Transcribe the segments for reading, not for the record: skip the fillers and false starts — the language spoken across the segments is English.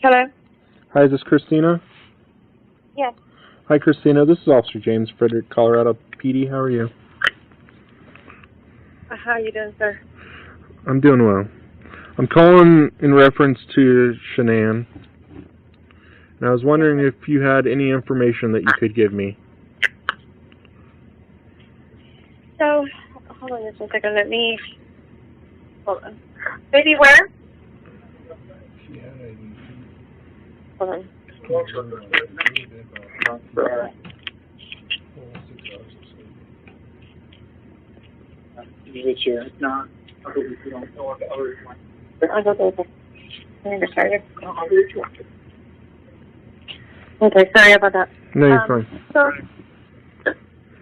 Hello? Hi, is this Cristina? Yes. Hi, Cristina. This is Officer James Frederick, Colorado PD. How are you? How are you doing, sir? I'm doing well. I'm calling in reference to Shanann. And I was wondering if you had any information that you could give me. So, hold on just a second. Hold on. Baby, where? Hold on. No. I'll go there. Okay, sorry about that. No, you're fine.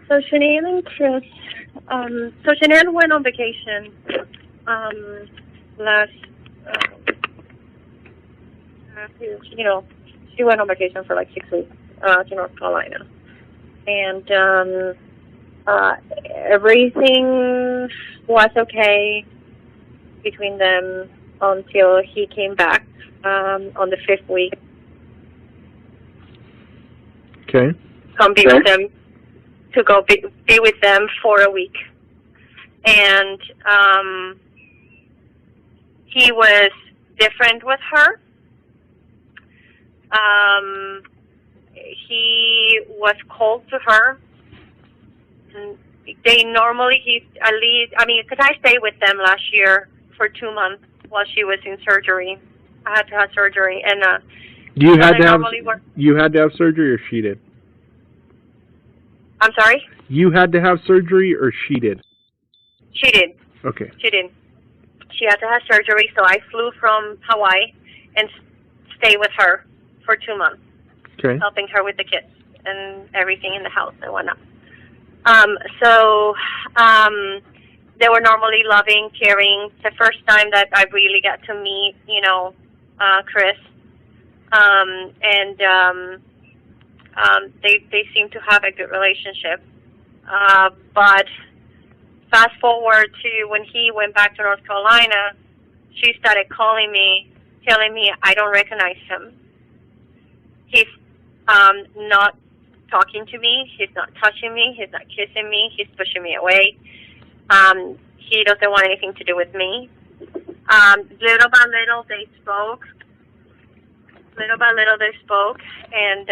So Shanann and Chris, so Shanann went on vacation, she went on vacation for like 6 weeks, to North Carolina. And, everything was okay between them until he came back, on the 5th week. Okay. Come be with them, to go be with them for a week. And he was different with her. He was cold to her. They normally, because I stayed with them last year for 2 months while she was in surgery. I had to have surgery, and you had to have surgery, or she did? I'm sorry? You had to have surgery, or she did? She did. Okay. She did. She had to have surgery, so I flew from Hawaii and stayed with her for 2 months. Okay. Helping her with the kids and everything in the house and whatnot. They were normally loving, caring. The first time that I really got to meet, Chris. They seem to have a good relationship. But fast forward to when he went back to North Carolina, she started calling me, telling me I don't recognize him. He's not talking to me. He's not touching me. He's not kissing me. He's pushing me away. He doesn't want anything to do with me. Little by little, they spoke. And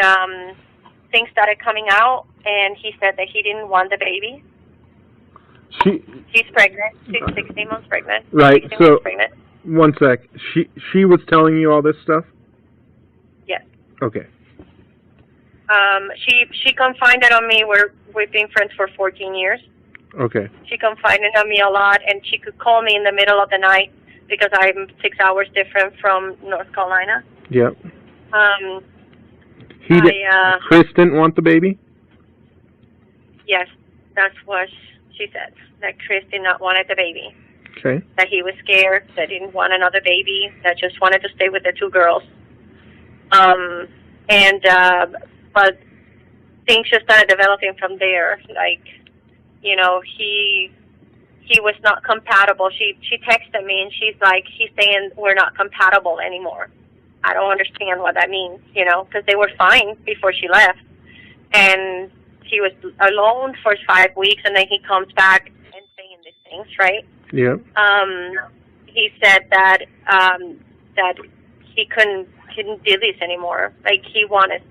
things started coming out, and he said that he didn't want the baby. She's pregnant. She's 16 months pregnant. Right. So, pregnant. One sec. She was telling you all this stuff? Yes. Okay. She confided on me. We've been friends for 14 years. Okay. She confided on me a lot, and she could call me in the middle of the night because I'm 6 hours different from North Carolina. Yep. Chris didn't want the baby? Yes, that's what she said, that Chris did not want the baby. Okay. That he was scared, that he didn't want another baby, that just wanted to stay with the 2 girls. But things just started developing from there. Like, he was not compatible. She texted me, and she's like, he's saying we're not compatible anymore. I don't understand what that means, because they were fine before she left. And he was alone for 5 weeks, and then he comes back and saying these things, right? Yeah. He said that he couldn't do this anymore. Like, he wanted,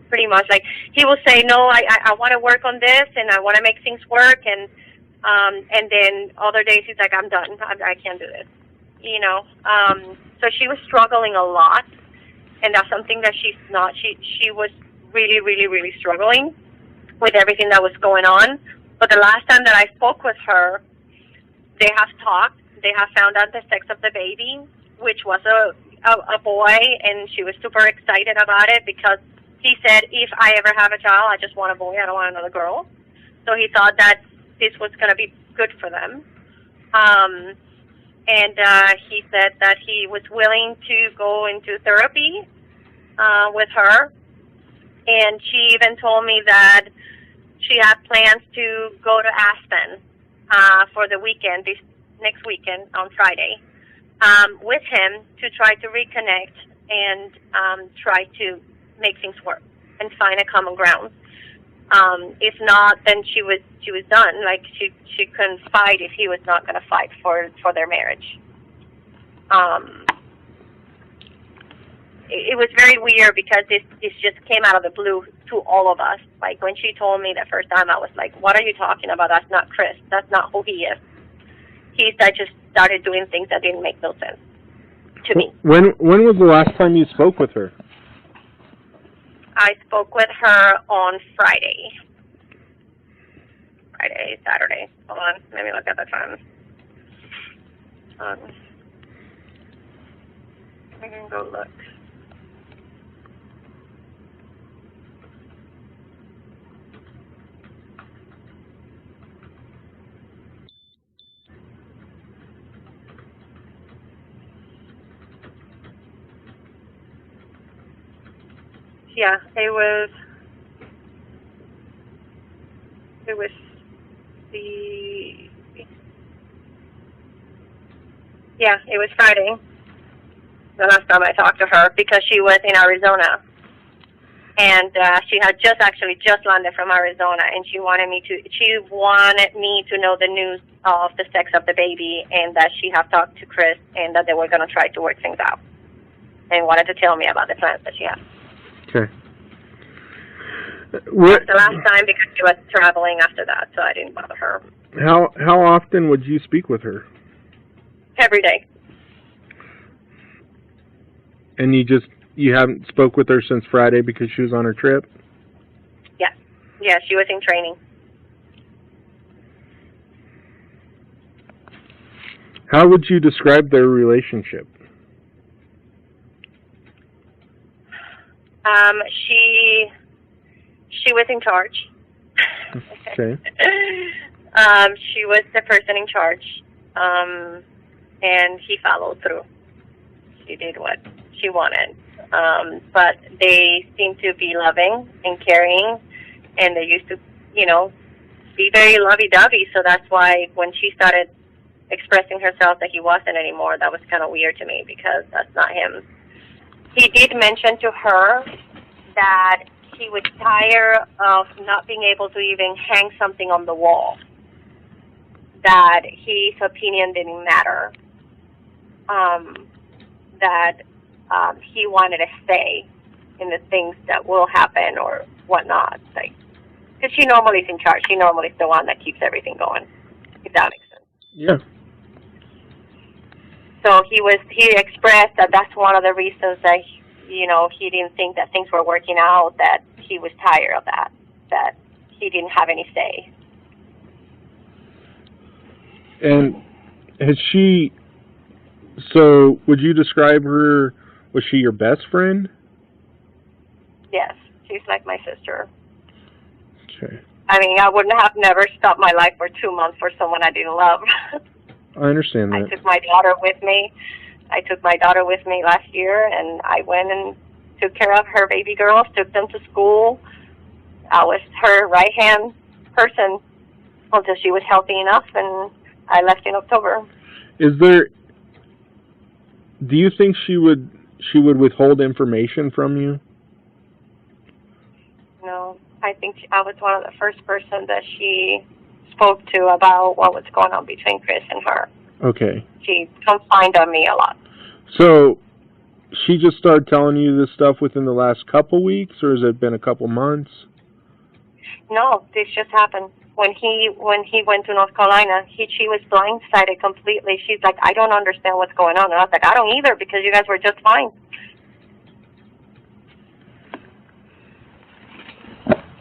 pretty much, like, he will say, no, I want to work on this, and I want to make things work, and then other days he's like, I'm done. I can't do this, So she was struggling a lot, and that's something that she's not. She was really, really, really struggling with everything that was going on. But the last time that I spoke with her, they have talked. They have found out the sex of the baby, which was a boy, and she was super excited about it because he said, if I ever have a child, I just want a boy. I don't want another girl. So he thought that this was going to be good for them. He said that he was willing to go into therapy with her. And she even told me that she had plans to go to Aspen for the weekend, this next weekend on Friday, with him to try to reconnect and try to make things work and find a common ground. If not, then she was done. Like she couldn't fight if he was not going to fight for their marriage. It was very weird because this just came out of the blue to all of us. Like when she told me the first time, I was like, "What are you talking about? That's not Chris. That's not who he is." I just started doing things that didn't make no sense to me. When was the last time you spoke with her? I spoke with her on Friday, Saturday. Hold on, let me look at the time. I can go look. Yeah, it was Friday, the last time I talked to her, because she was in Arizona. And she had just landed from Arizona, and she wanted me to know the news of the sex of the baby, and that she had talked to Chris, and that they were going to try to work things out, and wanted to tell me about the plans that she had. Okay. That's the last time, because she was traveling after that, so I didn't bother her. How often would you speak with her? Every day. And you haven't spoke with her since Friday because she was on her trip? Yeah, she was in training. How would you describe their relationship? She was in charge. Okay. She was the person in charge, and he followed through. She did what she wanted, but they seemed to be loving and caring, and they used to, be very lovey-dovey. So that's why when she started expressing herself that he wasn't anymore, that was kind of weird to me, because that's not him. He did mention to her that he was tired of not being able to even hang something on the wall, that his opinion didn't matter, that he wanted to stay in the things that will happen or whatnot. Like, because she normally is in charge. She normally is the one that keeps everything going, if that makes sense. Yeah. So he expressed that that's one of the reasons that, he didn't think that things were working out, that he was tired of that he didn't have any say. And so would you describe her, was she your best friend? Yes, she's like my sister. Okay. I mean, I wouldn't have never stopped my life for 2 months for someone I didn't love. I understand that. I took my daughter with me last year, and I went and took care of her baby girls, took them to school. I was her right-hand person until she was healthy enough, and I left in October. Do you think she would withhold information from you? No, I think I was one of the first person that she spoke to about what was going on between Chris and her. Okay. She confined on me a lot. So she just started telling you this stuff within the last couple weeks, or has it been a couple months? No, this just happened. When he went to North Carolina, she was blindsided completely. She's like, I don't understand what's going on. And I was like, I don't either, because you guys were just fine.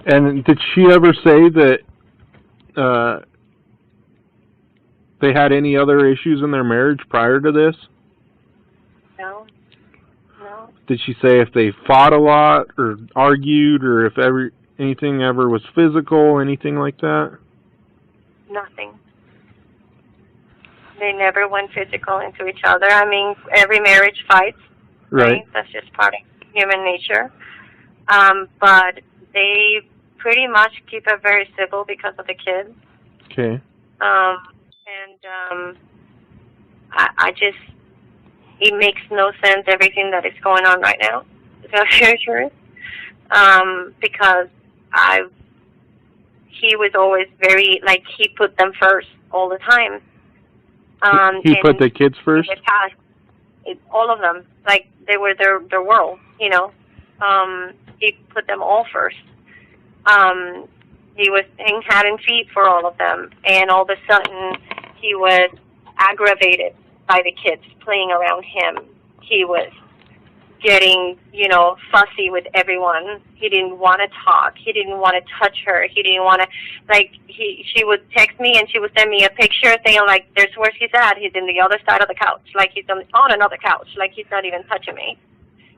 And did she ever say that they had any other issues in their marriage prior to this? No. Did she say if they fought a lot or argued, or if anything ever was physical, anything like that? Nothing. They never went physical into each other. I mean, every marriage fights. Right? That's just part of human nature. But they pretty much keep it very civil because of the kids. Okay. I just, it makes no sense, everything that is going on right now. So sure. Because he was always very, like, he put them first all the time. He put the kids first? All of them. Like, they were their world, you know. He put them all first. He was having feet for all of them, and all of a sudden he was aggravated by the kids playing around him. He was getting, you know, fussy with everyone. He didn't want to talk. He didn't want to touch her. He didn't want to, like, she would text me and she would send me a picture saying, like, there's where he's at. He's in the other side of the couch. Like, he's on another couch. Like, he's not even touching me.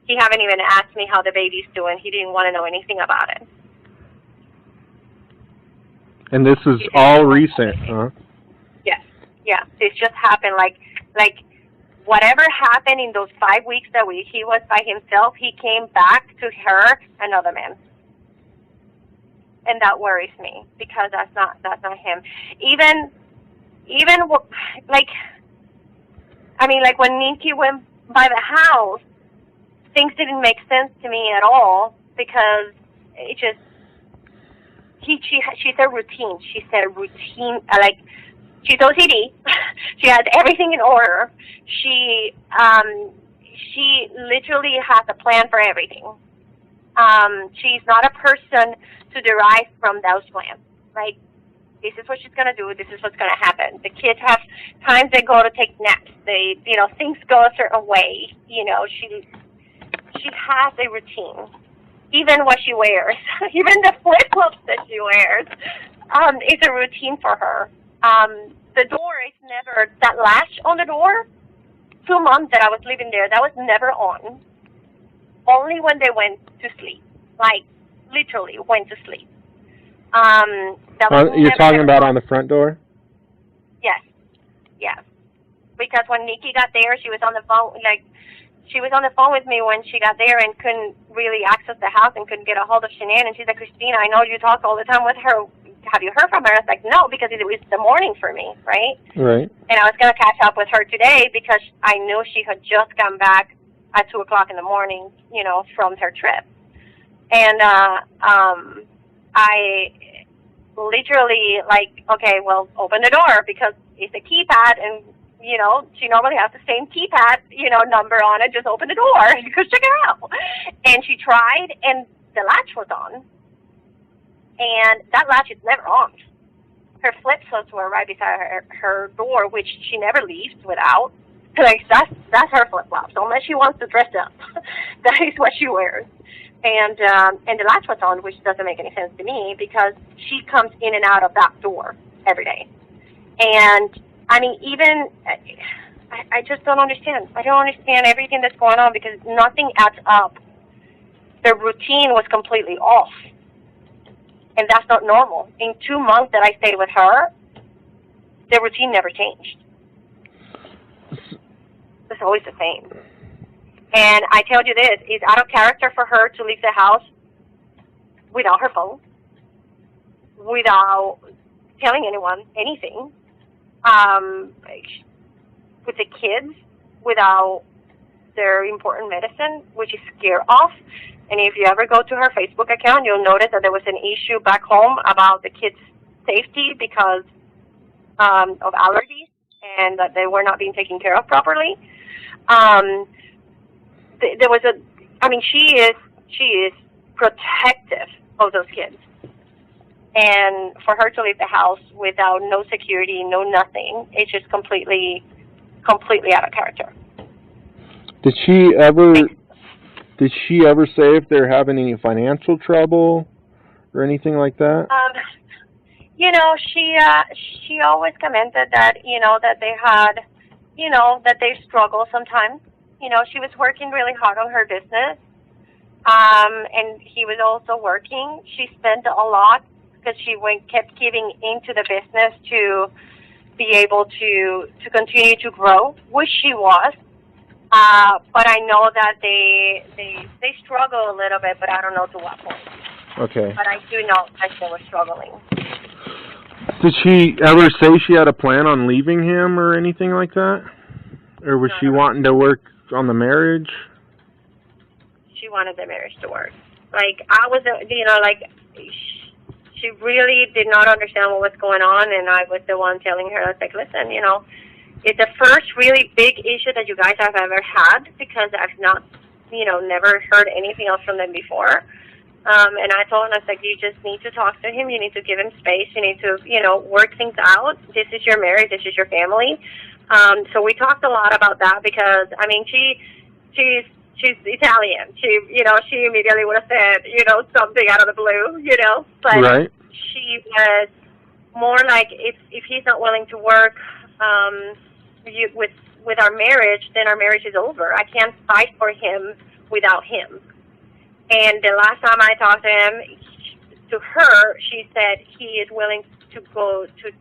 He haven't even asked me how the baby's doing. He didn't want to know anything about it. And this is all recent, huh? Yes. Yeah. This just happened, like, whatever happened in those 5 weeks that he was by himself, he came back to her, another man. And that worries me, because that's not him. Even like, I mean, like, when Nikki went by the house, things didn't make sense to me at all, because it just, she said routine. She said routine, like, she's OCD. She has everything in order. She literally has a plan for everything. She's not a person to derive from those plans. Like, this is what she's going to do. This is what's going to happen. The kids have times they go to take naps. They, you know, things go a certain way. You know, she has a routine. Even what she wears, even the flip-flops that she wears, is a routine for her. The door is never, that latch on the door, 2 months that I was living there, that was never on. Only when they went to sleep. Like, literally went to sleep. You're talking about on the front door? Yes. Yes. Because when Nikki got there, she was on the phone, like, she was on the phone with me when she got there and couldn't really access the house and couldn't get a hold of Shanann. And she's like, Cristina, I know you talk all the time with her. Have you heard from her? I was like, no, because it was the morning for me, right? Right. And I was going to catch up with her today because I knew she had just come back at 2 o'clock in the morning, you know, from her trip. And I literally, like, okay, well, open the door because it's a keypad, and, you know, she normally has the same keypad, you know, number on it. Just open the door. You could check her out. And she tried, and the latch was on. And that latch is never on. Her flip-flops were right beside her door, which she never leaves without. Like, that's her flip-flops. Unless she wants to dress up, that is what she wears. And the latch was on, which doesn't make any sense to me because she comes in and out of that door every day. And I mean, even I just don't understand. I don't understand everything that's going on because nothing adds up. The routine was completely off. And that's not normal. In 2 months that I stayed with her, the routine never changed. It's always the same. And I tell you this, it's out of character for her to leave the house without her phone, without telling anyone anything, with the kids, without their important medicine, which is scare off. And if you ever go to her Facebook account, you'll notice that there was an issue back home about the kids' safety because of allergies and that they were not being taken care of properly. There was she is protective of those kids. And for her to leave the house without no security, no nothing, it's just completely out of character. Did she ever say if they're having any financial trouble or anything like that? You know, she always commented that, you know, that they had, you know, that they struggle sometimes. You know, she was working really hard on her business, and he was also working. She spent a lot because she kept giving into the business to be able to continue to grow, which she was. But I know that they struggle a little bit, but I don't know to what point. Okay. But I do know that they were struggling. Did she ever say she had a plan on leaving him or anything like that? Or was she wanting to work on the marriage? She wanted the marriage to work. Like, I was, like, she really did not understand what was going on, and I was the one telling her, I was like, listen, it's the first really big issue that you guys have ever had, because I've not, never heard anything else from them before. And I told him, I was like, you just need to talk to him. You need to give him space. You need to, work things out. This is your marriage. This is your family. So we talked a lot about that because, I mean, she's Italian. She immediately would have said, something out of the blue, But right. she was more like, if he's not willing to work with our marriage, then our marriage is over. I can't fight for him without him. And the last time I talked to him, to her, she said he is willing to go to,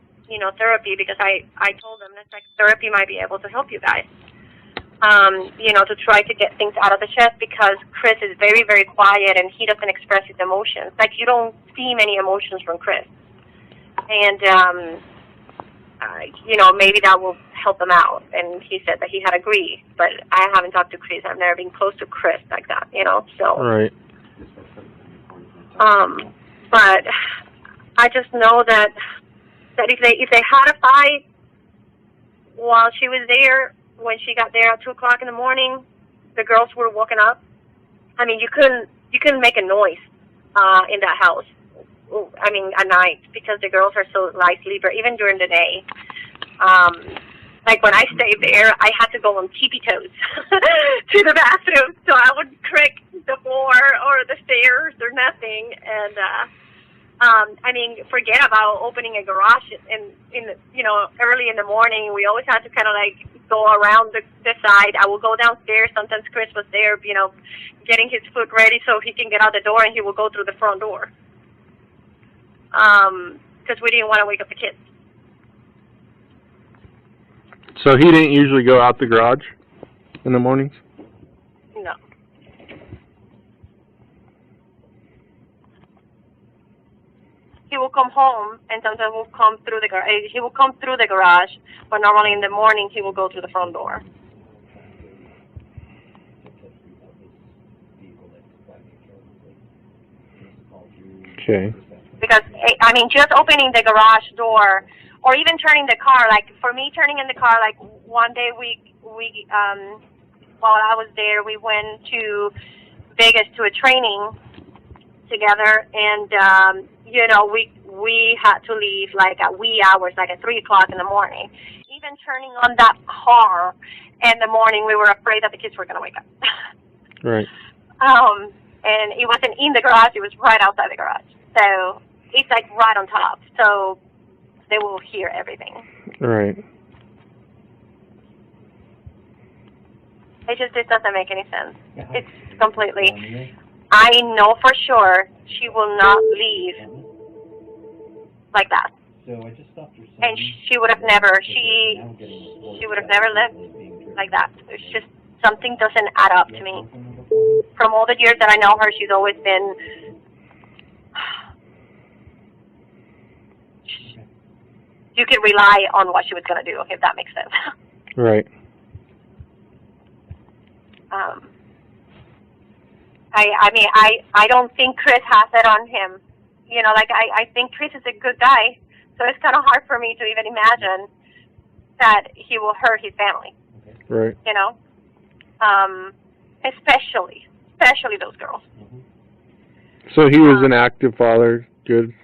therapy, because I told him, it's like, therapy might be able to help you guys, to try to get things out of the chest, because Chris is very, very quiet and he doesn't express his emotions. Like, you don't see many emotions from Chris. And, maybe that will help him out. And he said that he had agreed, but I haven't talked to Chris. I've never been close to Chris like that, so. Right. But I just know that if they had a fight while she was there, when she got there at 2:00 in the morning, the girls were woken up. I mean, you couldn't make a noise in that house. I mean, at night, because the girls are so light sleeper, even during the day. Like, when I stayed there, I had to go on tippy toes to the bathroom, so I wouldn't creak the floor or the stairs or nothing. And I mean, forget about opening a garage early in the morning. We always had to kind of like go around the side. I would go downstairs. Sometimes Chris was there, getting his food ready so he can get out the door, and he would go through the front door. Because we didn't want to wake up the kids. So he didn't usually go out the garage in the mornings? No. He will come home, and sometimes will come through the garage. He will come through the garage, but normally in the morning he will go through the front door. Okay. Because, I mean, just opening the garage door, or even turning the car, like, for me, turning in the car, like, one day while I was there, we went to Vegas to a training together, and, we had to leave, like, at wee hours, like at 3:00 in the morning. Even turning on that car in the morning, we were afraid that the kids were going to wake up. Right. And it wasn't in the garage, it was right outside the garage. So it's like right on top, so they will hear everything. Right. It doesn't make any sense. It's completely. I know for sure she will not leave like that. And she would have never. She would have never lived like that. It's just something doesn't add up to me. From all the years that I know her, she's always been. You could rely on what she was going to do, if that makes sense. Right. I don't think Chris has it on him. I think Chris is a good guy, so it's kind of hard for me to even imagine that he will hurt his family. Right. Especially those girls. So he was an active father, good?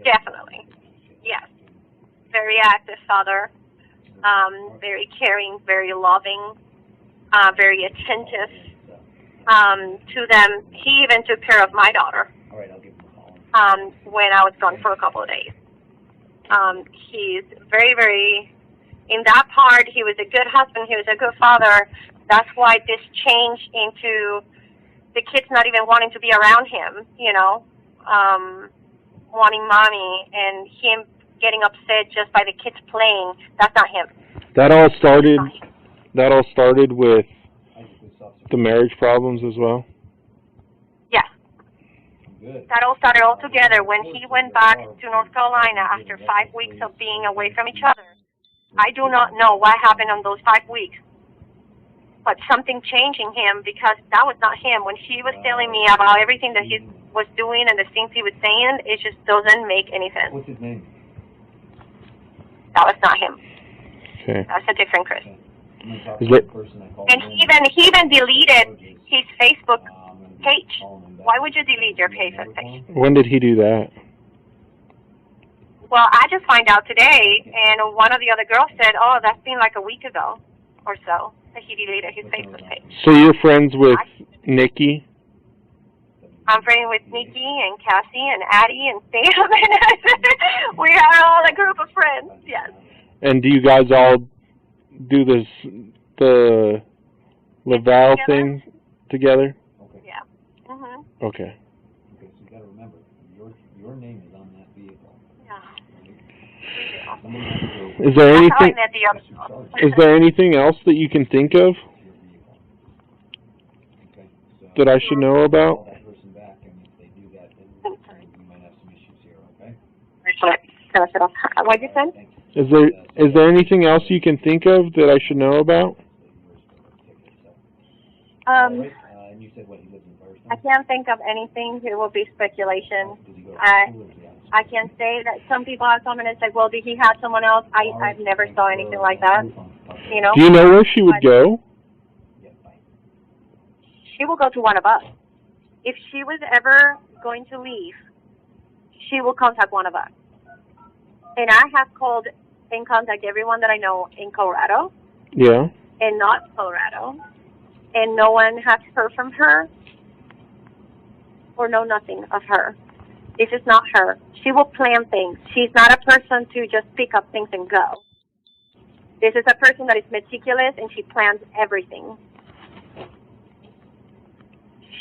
Definitely. Yes. Very active father, very caring, very loving, very attentive to them. He even took care of my daughter when I was gone for a couple of days. He's very, very, in that part, he was a good husband, he was a good father. That's why this changed into the kids not even wanting to be around him, wanting mommy, and him getting upset just by the kids playing. That's not him. That all started with the marriage problems as well? Yes. That all started all together when he went back to North Carolina after 5 weeks of being away from each other. I do not know what happened on those 5 weeks. but something changed in him because that was not him. When he was telling me about everything that he was doing and the things he was saying, it just doesn't make any sense. What's his name? That was not him. Okay. That's a different Chris. And he even deleted his Facebook page. Why would you delete your Facebook page? When did he do that? Well, I just find out today, and one of the other girls said, "Oh, that's been like a week ago or so that he deleted his Facebook page." So you're friends with Nikki? I'm friends with Nikki and Cassie and Addy and Sam, and we are all a group of friends. Yes. And do you guys all do the Laval thing together? Okay. Yeah. Mhm. Okay. Okay, so you got to remember, your name is on that vehicle. Yeah. Is there That's how I anything? met the other. Is there anything else that you can think of that I should know about? Call that person back, and if they do that, then we might have some issues here, okay? What'd you say? Is there anything else you can think of that I should know about? And you said what, he lives in Firestone? I can't think of anything. It will be speculation. Does he go to I school or is he out of school? I can say that some people have come in and said, "Well, did he have someone else?" I've never saw anything like that. You know. Do you know where she would go? Yeah, bye. She will go to one of us. If she was ever going to leave, she will contact one of us. And I have called and contacted everyone that I know in Colorado Yeah. and not Colorado, and no one has heard from her or know nothing of her. This is not her. She will plan things. She's not a person to just pick up things and go. This is a person that is meticulous, and she plans everything.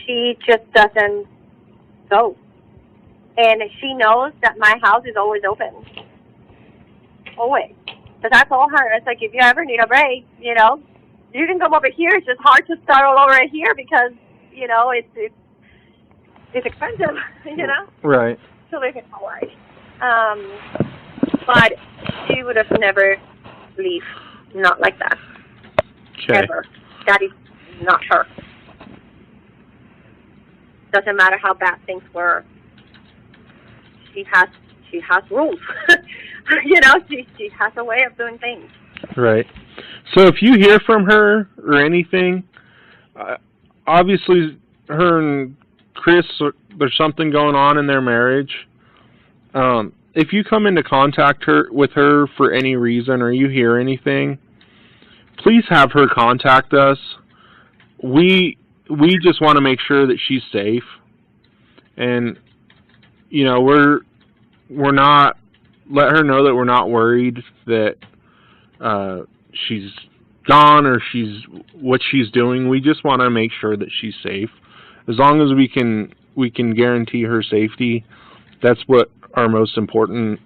She just doesn't go. And she knows that my house is always open. Always. Because I told her, it's like, if you ever need a break, you know, you can come over here. It's just hard to start all over here because, you know, it's expensive, you know? Right. To live in Hawaii. But she would have never leave. Not like that. Okay. Ever. That is not her. Doesn't matter how bad things were. She has rules. You know, she has a way of doing things. Right. So if you hear from her or anything, obviously her and Chris, there's something going on in their marriage. If you come into contact with her for any reason or you hear anything, please have her contact us. We just want to make sure that she's safe. And, you know, we're not, let her know that we're not worried that she's gone or what she's doing. We just want to make sure that she's safe. As long as we can guarantee her safety, that's what our most important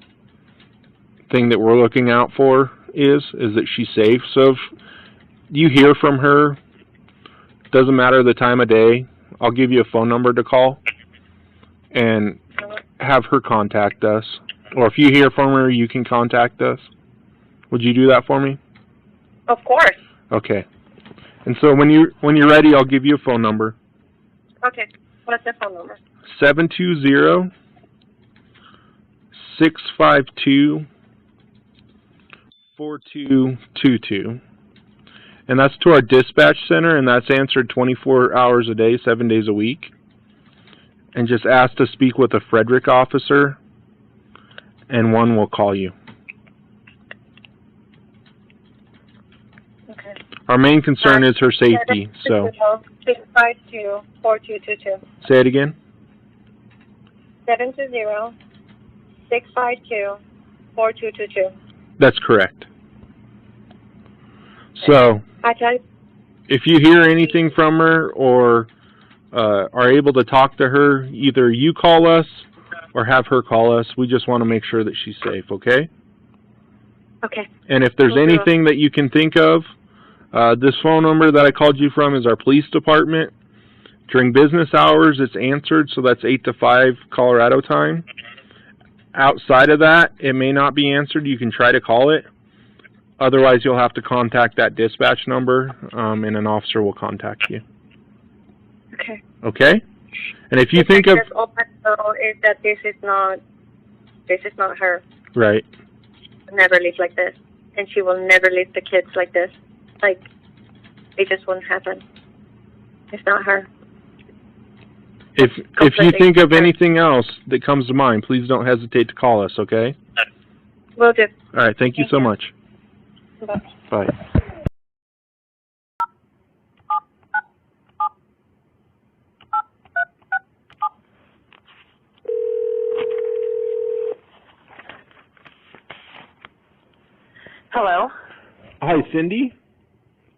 thing that we're looking out for is that she's safe. So if you hear from her, doesn't matter the time of day, I'll give you a phone number to call and have her contact us. Or if you hear from her, you can contact us. Would you do that for me? Of course. Okay. And so when you're ready, I'll give you a phone number. Okay. What's the phone number? 720-652-4222. And that's to our dispatch center, and that's answered 24 hours a day, 7 days a week. And just ask to speak with a Frederick officer, and one will call you. Okay. Our main concern is her safety, so. 652-4222. Say it again. 720-652-4222. That's correct. So, if you hear anything from her or are able to talk to her, either you call us or have her call us. We just want to make sure that she's safe, okay? Okay. And if there's anything that you can think of, this phone number that I called you from is our police department. During business hours, it's answered, so that's 8 to 5 Colorado time. Outside of that, it may not be answered. You can try to call it. Otherwise, you'll have to contact that dispatch number, and an officer will contact you. Okay. Okay? And if you think of... All I know is that this is not her. Right. She'll never live like this. And she will never leave the kids like this. Like, it just won't happen. It's not her. If you think of anything else that comes to mind, please don't hesitate to call us, okay? Will do. All right, thank you so much. Bye. Bye. Hello? Hi, Cindy.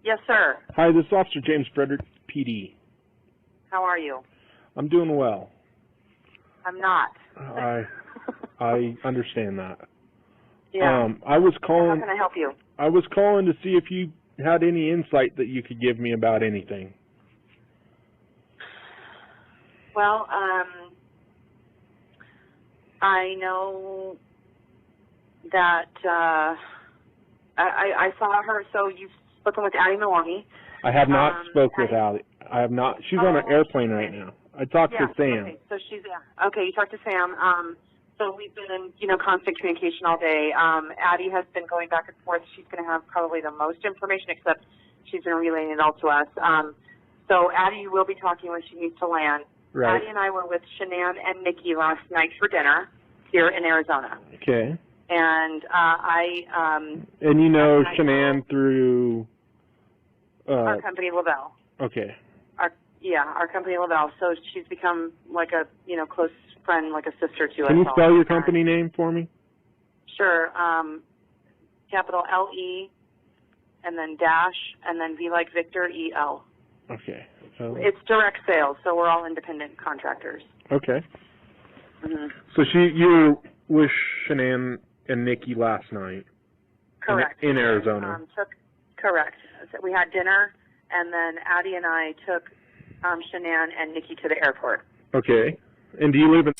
Yes, sir. Hi, this is Officer James Frederick, PD. How are you? I'm doing well. I'm not. I understand that. Yeah. I was calling. How can I help you? I was calling to see if you had any insight that you could give me about anything. Well, I know that I saw her. So you've spoken with Addy Milwaukee. I have not spoke with Addy. Addy. I have not. She's on an airplane right now. I talked to Sam. Okay. So she's okay. You talked to Sam. So we've been in, constant communication all day. Addy has been going back and forth. She's going to have probably the most information, except she's been relaying it all to us. So Addy will be talking when she needs to land. Right. Addy and I were with Shanann and Nikki last night for dinner here in Arizona. Okay. And And you know Shanann through our company, Lavelle. Okay. Our company, Lavelle. So she's become like a, close friend, like a sister to us. Can you spell your company name for me? Sure. Capital L-E, and then dash, and then V like Victor, E-L. Okay. It's direct sales, so we're all independent contractors. Okay. Mm-hmm. So you were with Shanann and Nikki last night. Correct. In Arizona. Correct. So we had dinner, and then Addy and I took Shanann and Nikki to the airport. Okay. And do you live in...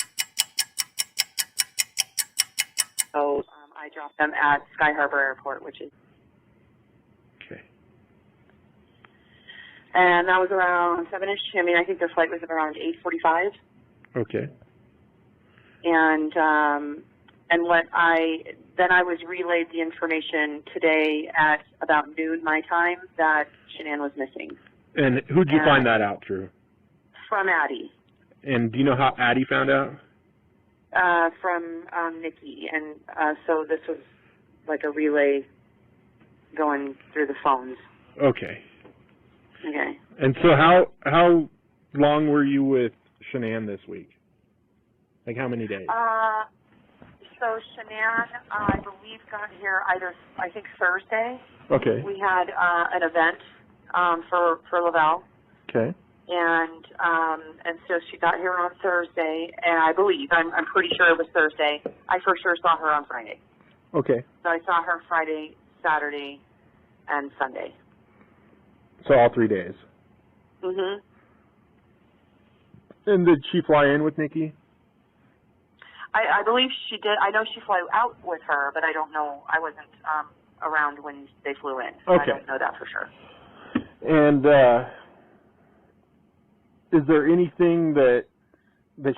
So I dropped them at Sky Harbor Airport, which is... Okay. And that was around 7-ish. I think their flight was around 8:45. Okay. And then I was relayed the information today at about noon my time that Shanann was missing. And who'd you find that out through? From Addy. And do you know how Addy found out? From Nikki. And so this was like a relay going through the phones. Okay. Okay. And so how long were you with Shanann this week? Like how many days? So Shanann, I believe, got here I think Thursday. Okay. We had an event for Lavelle. Okay. And so she got here on Thursday, and I believe, I'm pretty sure it was Thursday. I for sure saw her on Friday. Okay. So I saw her Friday, Saturday, and Sunday. So all 3 days. Mm-hmm. And did she fly in with Nikki? I believe she did. I know she flew out with her, but I don't know. I wasn't around when they flew in. So okay. I don't know that for sure. And is there anything that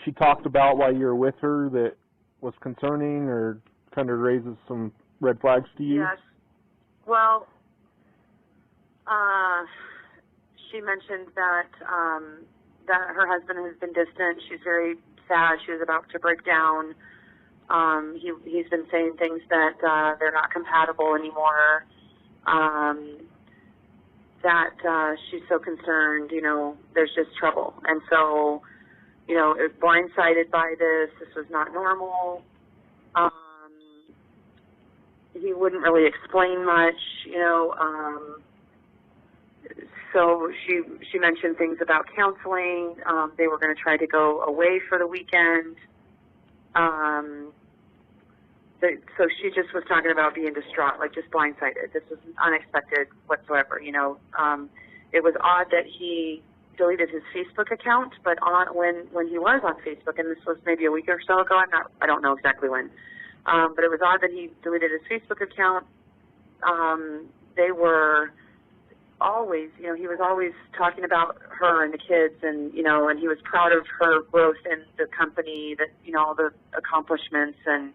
she talked about while you were with her that was concerning or kind of raises some red flags to you? Yes. Well, she mentioned that her husband has been distant. She's very sad. She was about to break down. He's been saying things that they're not compatible anymore. That she's so concerned, there's just trouble. And so, blindsided by this. This was not normal. He wouldn't really explain much, So she mentioned things about counseling. They were going to try to go away for the weekend. So she just was talking about being distraught, like just blindsided. This was unexpected whatsoever. It was odd that he deleted his Facebook account, but when he was on Facebook, and this was maybe a week or so ago, I don't know exactly when, but it was odd that he deleted his Facebook account. they were always, he was always talking about her and the kids, and and he was proud of her growth in the company, that all the accomplishments, and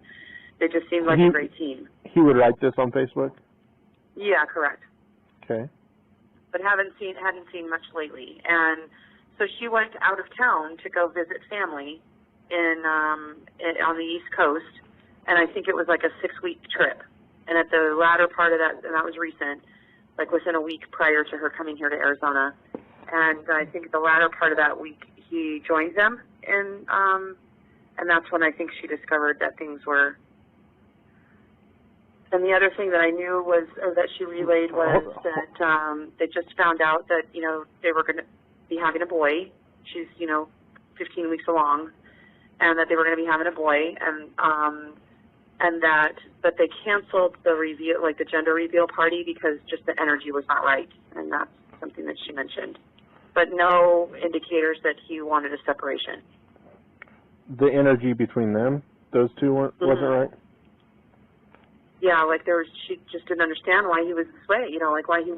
they just seemed like a great team. He would write this on Facebook? Yeah, correct. Okay. But hadn't seen much lately, and so she went out of town to go visit family on the East Coast, and I think it was like a 6-week trip. And at the latter part of that, and that was recent, like within a week prior to her coming here to Arizona, and I think the latter part of that week he joined them, and that's when I think she discovered that things were. And the other thing that I knew was, or that she relayed, was that they just found out that they were going to be having a boy. She's 15 weeks along, and that they were going to be having a boy, and that they canceled the reveal, like the gender reveal party, because just the energy was not right, and that's something that she mentioned. But no indicators that he wanted a separation. The energy between them, those two wasn't right? Yeah, like she just didn't understand why he was this way, like why he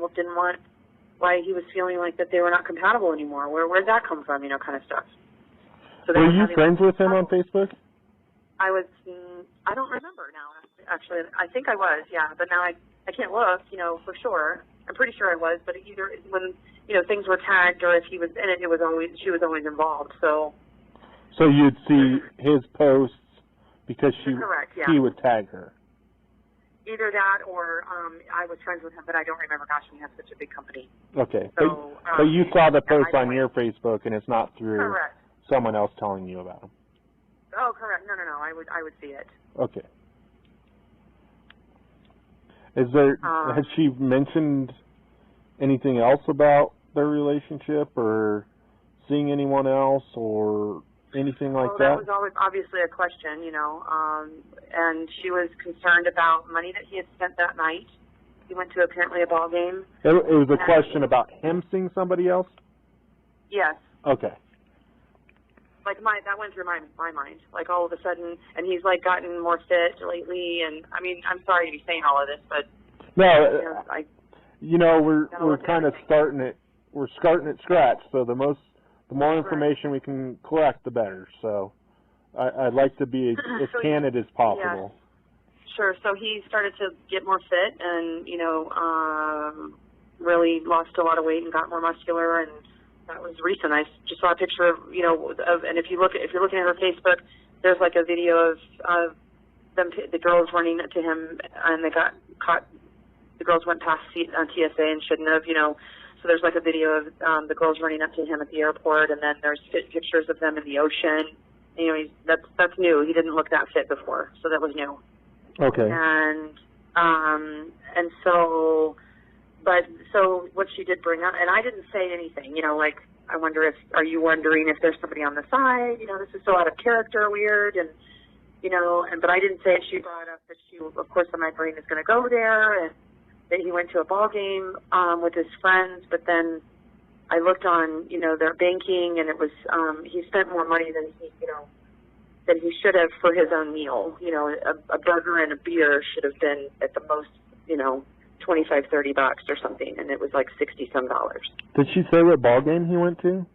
was feeling like that they were not compatible anymore. Where'd that come from, kind of stuff. So were you friends with him on Facebook? I don't remember now, actually. I think I was, yeah, but now I can't look, for sure. I'm pretty sure I was, but either when, things were tagged, or if he was in it, she was always involved, so. So you'd see his posts because correct, yeah. He would tag her. Either that, or I was friends with him, but I don't remember. Gosh, we have such a big company. Okay, so, but you saw the post on your Facebook, and it's not through correct. Someone else telling you about him. Oh, correct. No. I would see it. Okay. Has she mentioned anything else about their relationship, or seeing anyone else, or anything like that? That was always obviously a question, and she was concerned about money that he had spent that night. He went to apparently a ball game. It was a question about him seeing somebody else? Yes. Okay. Like that went through my mind, like all of a sudden, and he's like gotten more fit lately, and I mean, I'm sorry to be saying all of this, but no, we're kind of starting at scratch, so the more information we can collect, the better. So I'd like to be as candid as possible. Yeah. Sure. So he started to get more fit, and really lost a lot of weight and got more muscular, and that was recent. I just saw a picture of, and if you're looking at her Facebook, there's like a video of them, the girls running to him, and they got caught. The girls went past on TSA and shouldn't have, So there's like a video of the girls running up to him at the airport, and then there's pictures of them in the ocean. That's new. He didn't look that fit before, so that was new. Okay. And so what she did bring up, and I didn't say anything, are you wondering if there's somebody on the side? This is so out of character, weird, and but I didn't say it. She brought up that of course, my brain is going to go there, and that he went to a ball game with his friends, but then I looked on, their banking, and it was he spent more money than he should have for his own meal. A burger and a beer should have been at the most, $25-30 or something, and it was like $60-some. Did she say what ball game he went to?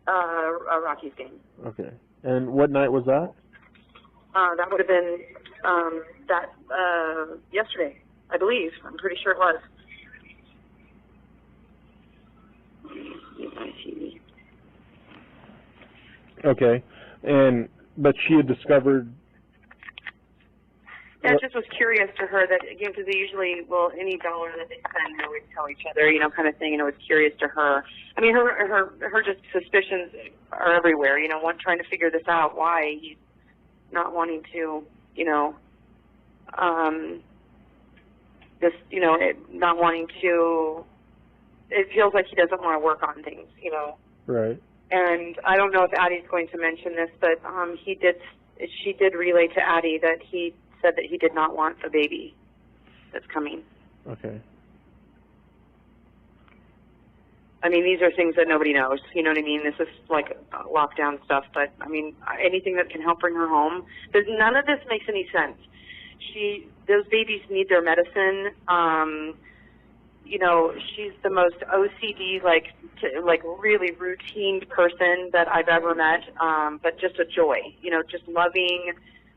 A Rockies game. Okay. And what night was that? That would have been yesterday, I believe. I'm pretty sure it was. Okay. But she had discovered. Yeah, it just was curious to her that, again, because they usually, any dollar that they spend, they always tell each other, kind of thing, it's curious to her. I mean, her just suspicions are everywhere, trying to figure this out, why he's not wanting to, not wanting to, it feels like he doesn't want to work on things, Right. And I don't know if Addy's going to mention this, but she did relay to Addy that he said that he did not want a baby that's coming. Okay. I mean, these are things that nobody knows. You know what I mean? This is like lockdown stuff. But, I mean, anything that can help bring her home. None of this makes any sense. those babies need their medicine. You know, she's the most OCD, like really routine person that I've ever met, but just a joy, you know, just loving.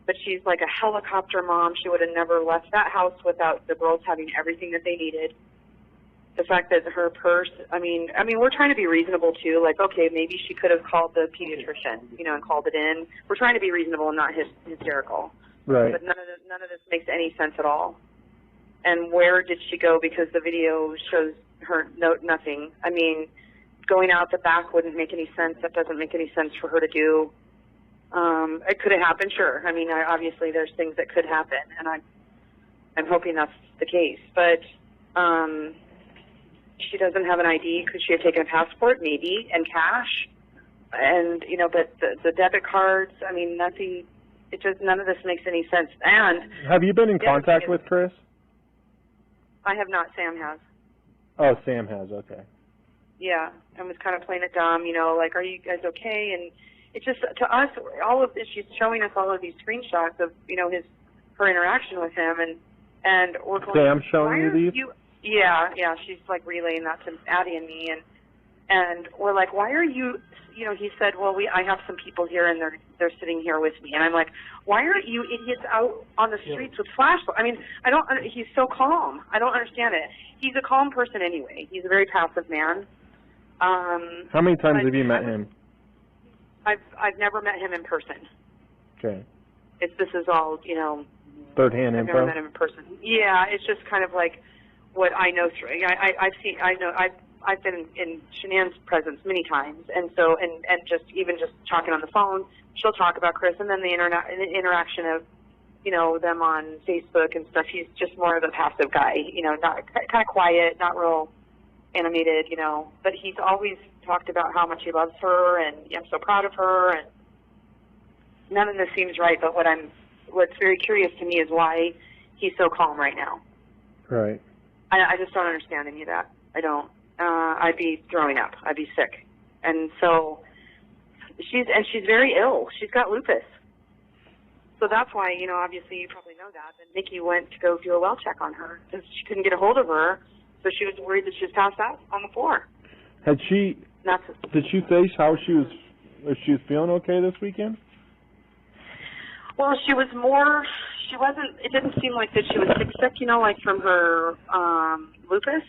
But she's like a helicopter mom. She would have never left that house without the girls having everything that they needed. The fact that her purse, I mean, we're trying to be reasonable too. Like, okay, maybe she could have called the pediatrician, you know, and called it in. We're trying to be reasonable and not hysterical. Right. But none of this makes any sense at all. And where did she go? Because the video shows her nothing. I mean, going out the back wouldn't make any sense. That doesn't make any sense for her to do. It could have happened, sure. I mean, obviously there's things that could happen, and I'm hoping that's the case. But she doesn't have an ID. Could she have taken a passport? Maybe, and cash. And, you know, but the debit cards, I mean, nothing, none of this makes any sense. And have you been in contact with Chris? I have not. Sam has. Oh, Sam has, okay. Yeah, and was kind of playing it dumb, you know, like, are you guys okay? And it's just, to us, all of this, she's showing us all of these screenshots of, you know, her interaction with him, and we're going, Sam showing you these? Yeah, she's like relaying that to Addy and me, and we're like, why are you, you know, he said, well, I have some people here and they're sitting here with me, and I'm like, why aren't you idiots out on the streets with flashlights? I mean, he's so calm. I don't understand it. He's a calm person anyway. He's a very passive man. How many times have you met him? I've never met him in person. Okay. This is all, you know, third-hand info. I've never met him in person. Yeah, it's just kind of like what I know through. I've been in Shanann's presence many times, and so and just even just talking on the phone, she'll talk about Chris, and then the interaction of, you know, them on Facebook and stuff. He's just more of a passive guy, you know, not kind of quiet, not real animated, you know. But he's always talked about how much he loves her, and I'm so proud of her, and none of this seems right. But what's very curious to me is why he's so calm right now. Right. I just don't understand any of that. I don't. I'd be throwing up. I'd be sick. And so she's very ill. She's got lupus. So that's why, you know, obviously you probably know that Nikki went to go do a well check on her because she couldn't get a hold of her. So she was worried that she was passed out on the floor. Did she say how she was feeling okay this weekend? Well, it didn't seem like that she was sick, you know, like from her lupus.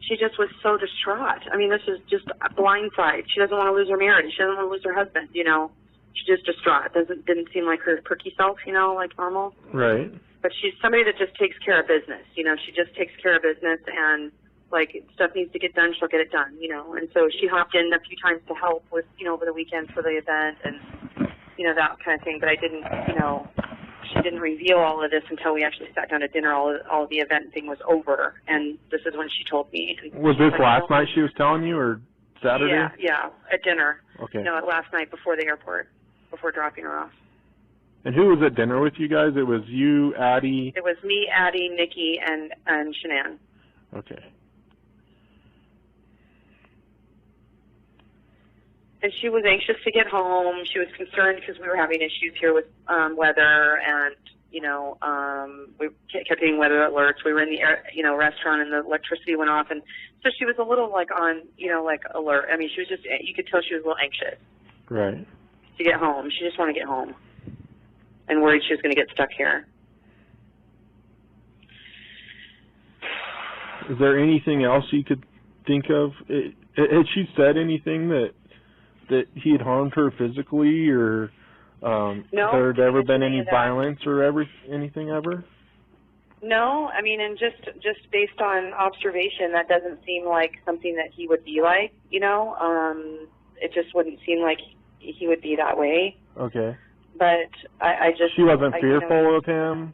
She just was so distraught. I mean, this is just a blindside. She doesn't want to lose her marriage. She doesn't want to lose her husband, you know. She's just distraught. Didn't seem like her perky self, you know, like normal. Right. But she's somebody that just takes care of business, you know. She just takes care of business, and, like, stuff needs to get done, she'll get it done, you know. And so she hopped in a few times to help with, you know, over the weekend for the event and, you know, that kind of thing. But I didn't, you know, she didn't reveal all of this until we actually sat down to dinner. All of the event thing was over, and this is when she told me. Was this last night she was telling you, or Saturday? Yeah, at dinner. Okay. No, last night before the airport, before dropping her off. And who was at dinner with you guys? It was you, Addy? It was me, Addy, Nikki, and Shanann. Okay. And she was anxious to get home. She was concerned because we were having issues here with weather, and, you know, we kept getting weather alerts. We were in the restaurant, and the electricity went off, and so she was a little like on, you know, like alert. I mean, she was just, you could tell she was a little anxious. Right. To get home. She just wanted to get home, and worried she was going to get stuck here. Is there anything else you could think of? Had she said anything that he had harmed her physically, or no, there had ever been any violence or anything ever? No, I mean, and just based on observation, that doesn't seem like something that he would be like, you know. It just wouldn't seem like he would be that way. Okay. But I just... She wasn't fearful of him?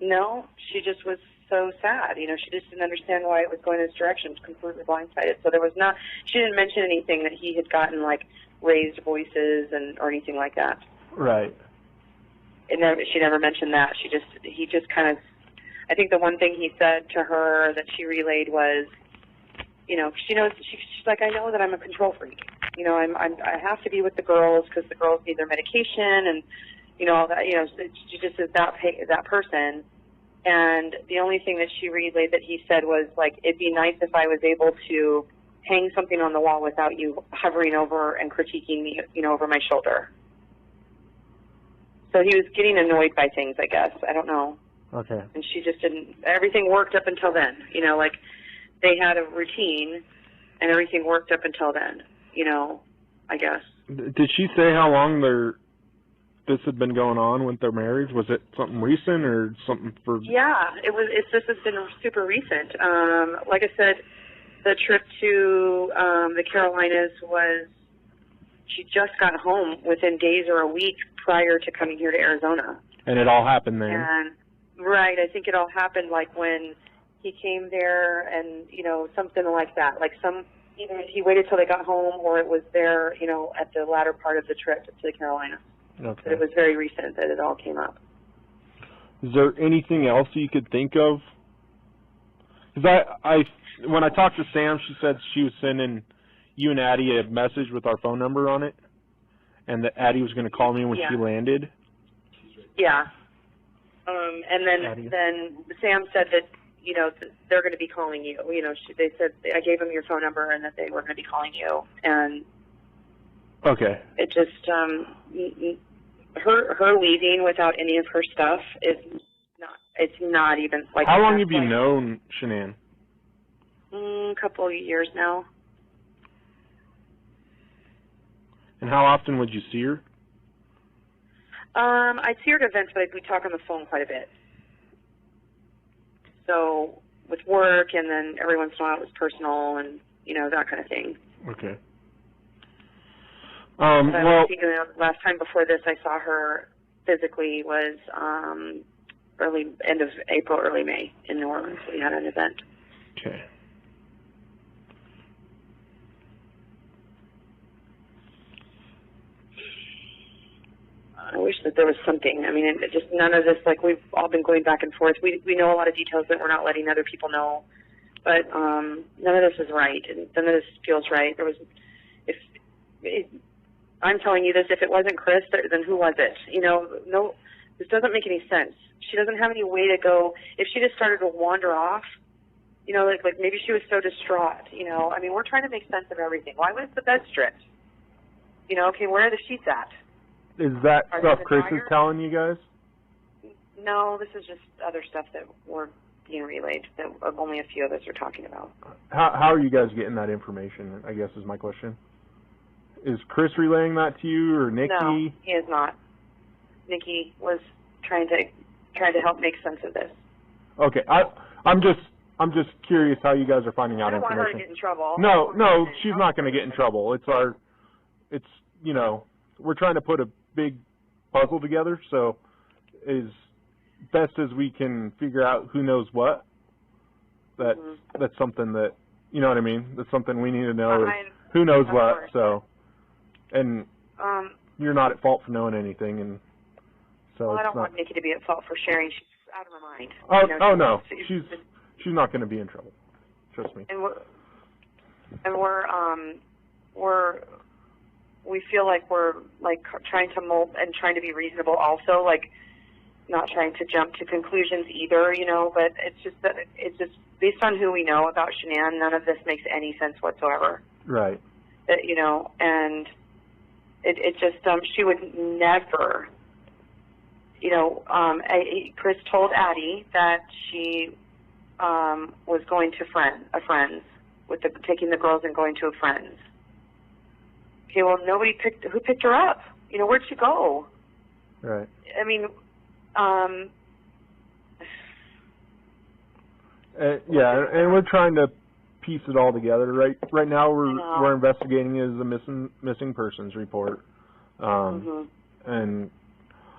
No, she just was so sad. You know, she just didn't understand why it was going this direction. She was completely blindsided. So there was not... She didn't mention anything that he had gotten, like, raised voices or anything like that. Right. She never mentioned that. He just kind of... I think the one thing he said to her that she relayed was, you know, she knows, she's like, I know that I'm a control freak. You know, I have to be with the girls because the girls need their medication, and, all that, she just is that person. And the only thing that she relayed that he said was, like, it'd be nice if I was able to hang something on the wall without you hovering over and critiquing me, over my shoulder. So he was getting annoyed by things, I guess. I don't know. Okay. And she just didn't, everything worked up until then. Like they had a routine and everything worked up until then, I guess. Did she say how long this had been going on with their marriage? Was it something recent or something for... Yeah, this has been super recent. Like I said, the trip to the Carolinas was, she just got home within days or a week prior to coming here to Arizona. And it all happened then? And, right, I think it all happened like when he came there and, something like that. Like either he waited till they got home or it was there, at the latter part of the trip to the Carolinas. Okay. But it was very recent that it all came up. Is there anything else you could think of? Because when I talked to Sam, she said she was sending you and Addy a message with our phone number on it, and that Addy was going to call me when she landed. Yeah. And then Sam said that, they're going to be calling you. They said, I gave them your phone number and that they were going to be calling you. And okay. It just, her leaving without any of her stuff it's not even like... How long have you known Shanann? A couple of years now. And how often would you see her? I'd see her at events, but we talk on the phone quite a bit. So with work, and then every once in a while it was personal, and that kind of thing. Okay. Last time before this, I saw her physically was end of April, early May in New Orleans. We had an event. Okay. I wish that there was something. I mean, it just none of this, like, we've all been going back and forth. We know a lot of details that we're not letting other people know, but none of this is right, and none of this feels right. There was, I'm telling you this, if it wasn't Chris, then who was it? You know, no, this doesn't make any sense. She doesn't have any way to go. If she just started to wander off, you know, like maybe she was so distraught, you know. I mean, we're trying to make sense of everything. Why was the bed stripped? You know, okay, where are the sheets at? Is that stuff Chris is telling you guys? No, this is just other stuff that we're being relayed that only a few of us are talking about. How are you guys getting that information, I guess is my question. Is Chris relaying that to you or Nikki? No, he is not. Nikki was trying to help make sense of this. Okay, I'm just curious how you guys are finding out information. I don't want her to get in trouble. No, she's not going to get in trouble. It's you know, we're trying to put a big puzzle together, so as best as we can figure out who knows what. That's something that, you know what I mean? That's something we need to know. Who knows what? So, and you're not at fault for knowing anything, and so well, it's I don't want Nikki to be at fault for sharing. She's out of her mind. Oh, you know, no, she's not going to be in trouble. Trust me. And we feel like we're like trying to mold and trying to be reasonable also, like not trying to jump to conclusions either, you know, but it's just based on who we know about Shanann, none of this makes any sense whatsoever. Right. You know, and it just, she would never, you know, Chris told Addy that she was going to a friend's, taking the girls and going to a friend's. Okay, well, who picked her up? You know, where'd she go? Right. I mean, yeah, and we're trying to piece it all together. Right now, we're investigating as a missing persons report. And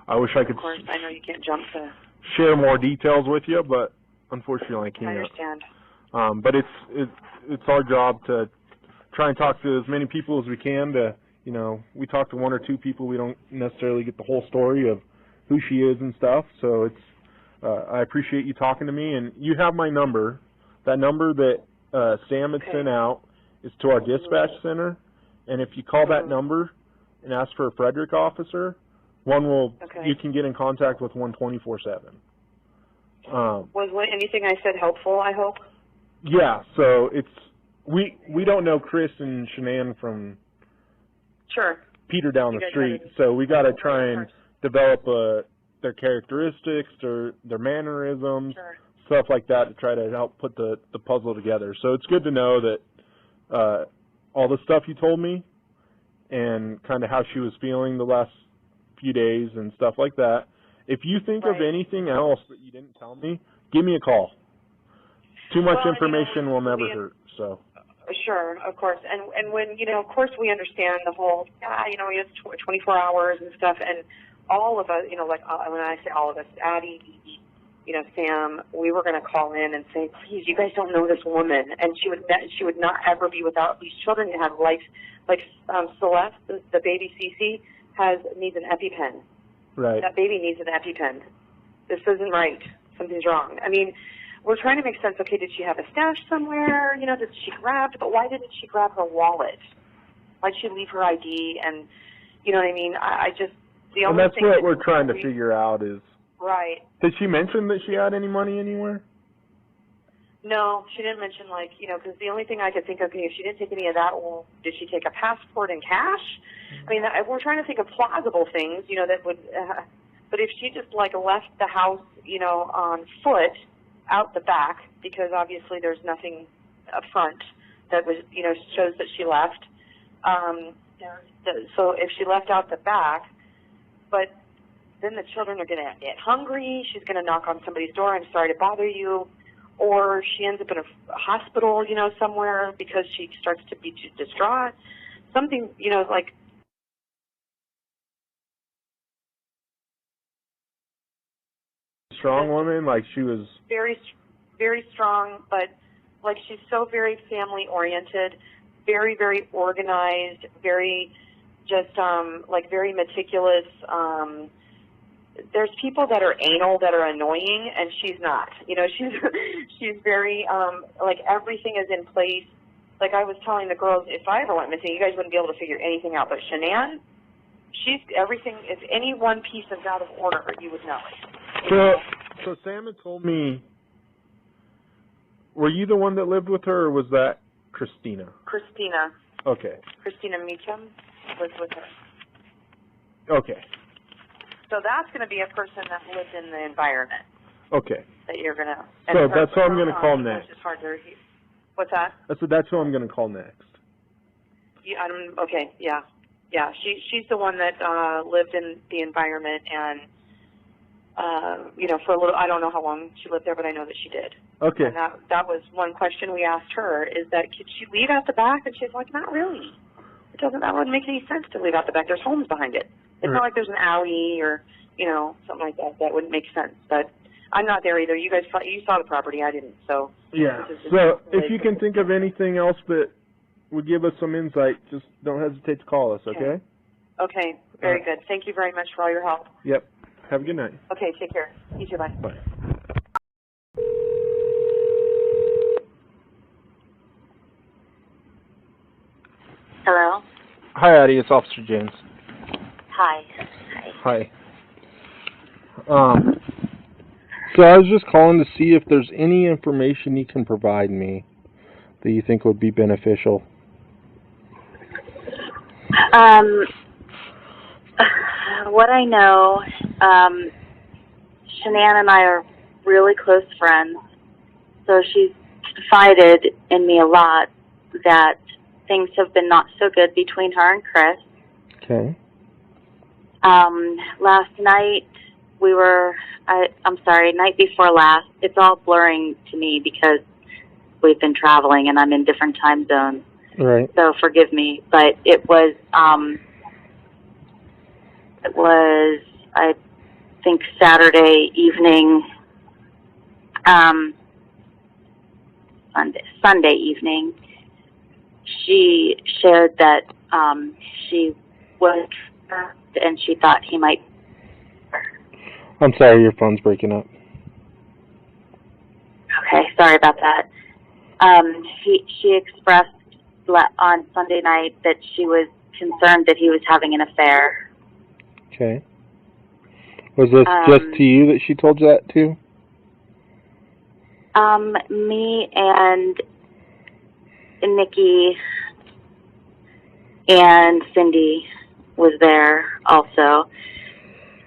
I wish I could. Of course, I know you can't jump to share more details with you, but unfortunately, I can't. I understand. But it's our job to try and talk to as many people as we can. You know, we talk to one or two people. We don't necessarily get the whole story of who she is and stuff. So it's. I appreciate you talking to me, and you have my number. That number that Sam had sent out is to our dispatch center, and if you call that number and ask for a Frederick officer, One will Okay. you can get in contact with 124/7. Was anything I said helpful, I hope? Yeah, so we don't know Chris and Shanann from Sure. Peter down You the guys street, haven't- so we got to try and develop their characteristics, their mannerisms, Sure. stuff like that to try to help put the puzzle together. So it's good to know that all the stuff you told me and kind of how she was feeling the last few days and stuff like that. If you think of anything else that you didn't tell me, give me a call. Too much information will never hurt. So. Sure, of course. And when, of course we understand the whole, we have 24 hours and stuff, and all of us, like when I say all of us, Addy, Sam, we were going to call in and say, please, you guys don't know this woman, and she would not ever be without these children that have life, like Celeste, the baby Cece, needs an EpiPen. Right. That baby needs an EpiPen. This isn't right. Something's wrong. I mean, we're trying to make sense. Okay, did she have a stash somewhere? Did she grab? But why didn't she grab her wallet? Why'd she leave her ID? And you know what I mean? I just the only and that's thing what we're trying to figure out is. Right. Did she mention that she had any money anywhere? No, she didn't mention because the only thing I could think of, if she didn't take any of that, well, did she take a passport and cash? I mean, we're trying to think of plausible things, that would. But if she just left the house, on foot, out the back, because obviously there's nothing up front that was, shows that she left. So if she left out the back, but then the children are going to get hungry. She's going to knock on somebody's door. I'm sorry to bother you. Or she ends up in a hospital, somewhere because she starts to be too distraught. Something, Strong woman, like she was very, very strong, but she's so very family oriented, very, very organized, very just very meticulous. There's people that are anal that are annoying, and she's not. She's very everything is in place. Like I was telling the girls, if I ever went missing, you guys wouldn't be able to figure anything out. But Shanann, she's everything. If any one piece is out of order, you would know it. So Sam had told me, were you the one that lived with her, or was that Cristina? Cristina. Okay. Cristina Meacham was with her. Okay. So that's going to be a person that lives in the environment. Okay. That you're going to. So that's who I'm going to call next. What's that? That's who I'm going to call next. Yeah, okay, yeah. Yeah, she's the one that lived in the environment and, for a little, I don't know how long she lived there, but I know that she did. Okay. And that was one question we asked her, is that could she leave out the back? And she's like, not really. That wouldn't make any sense to leave out the back. There's homes behind it. It's not like there's an alley or, something like that. That wouldn't make sense. But I'm not there either. You guys saw the property. I didn't. So yeah. So if you can think of anything else that would give us some insight, just don't hesitate to call us, okay? Okay. Very good. Thank you very much for all your help. Yep. Have a good night. Okay. Take care. You too. Bye. Bye. Hello? Hi, Addy. It's Officer James. Hi. Hi. So I was just calling to see if there's any information you can provide me that you think would be beneficial. What I know, Shanann and I are really close friends, so she's confided in me a lot that things have been not so good between her and Chris. Okay. Last night night before last, it's all blurring to me because we've been traveling and I'm in different time zones. Right. So forgive me, but it was, I think, Saturday evening, Sunday evening. She shared that she was and she thought he might. I'm sorry, your phone's breaking up. Okay, sorry about that. She expressed on Sunday night that she was concerned that he was having an affair. Okay. Was this just to you that she told you that too? Me and Nikki and Cindy was there also.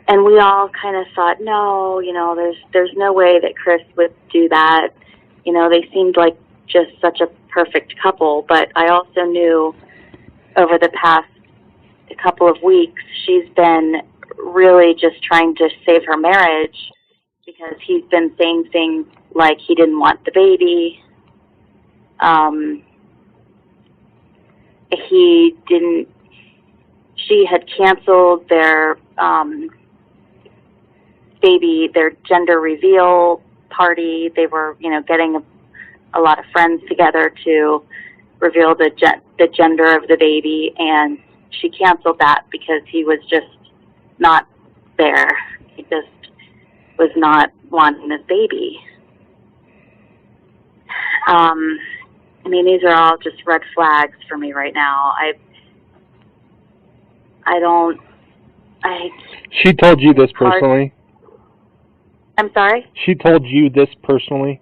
And we all kind of thought, no, there's no way that Chris would do that. They seemed like just such a perfect couple. But I also knew over the past couple of weeks, she's been really just trying to save her marriage because he's been saying things like he didn't want the baby. She had canceled their their gender reveal party. They were, getting a lot of friends together to reveal the gender of the baby, and she canceled that because he was just not there. He just was not wanting this baby. These are all just red flags for me right now. She told you this personally? I'm sorry? She told you this personally?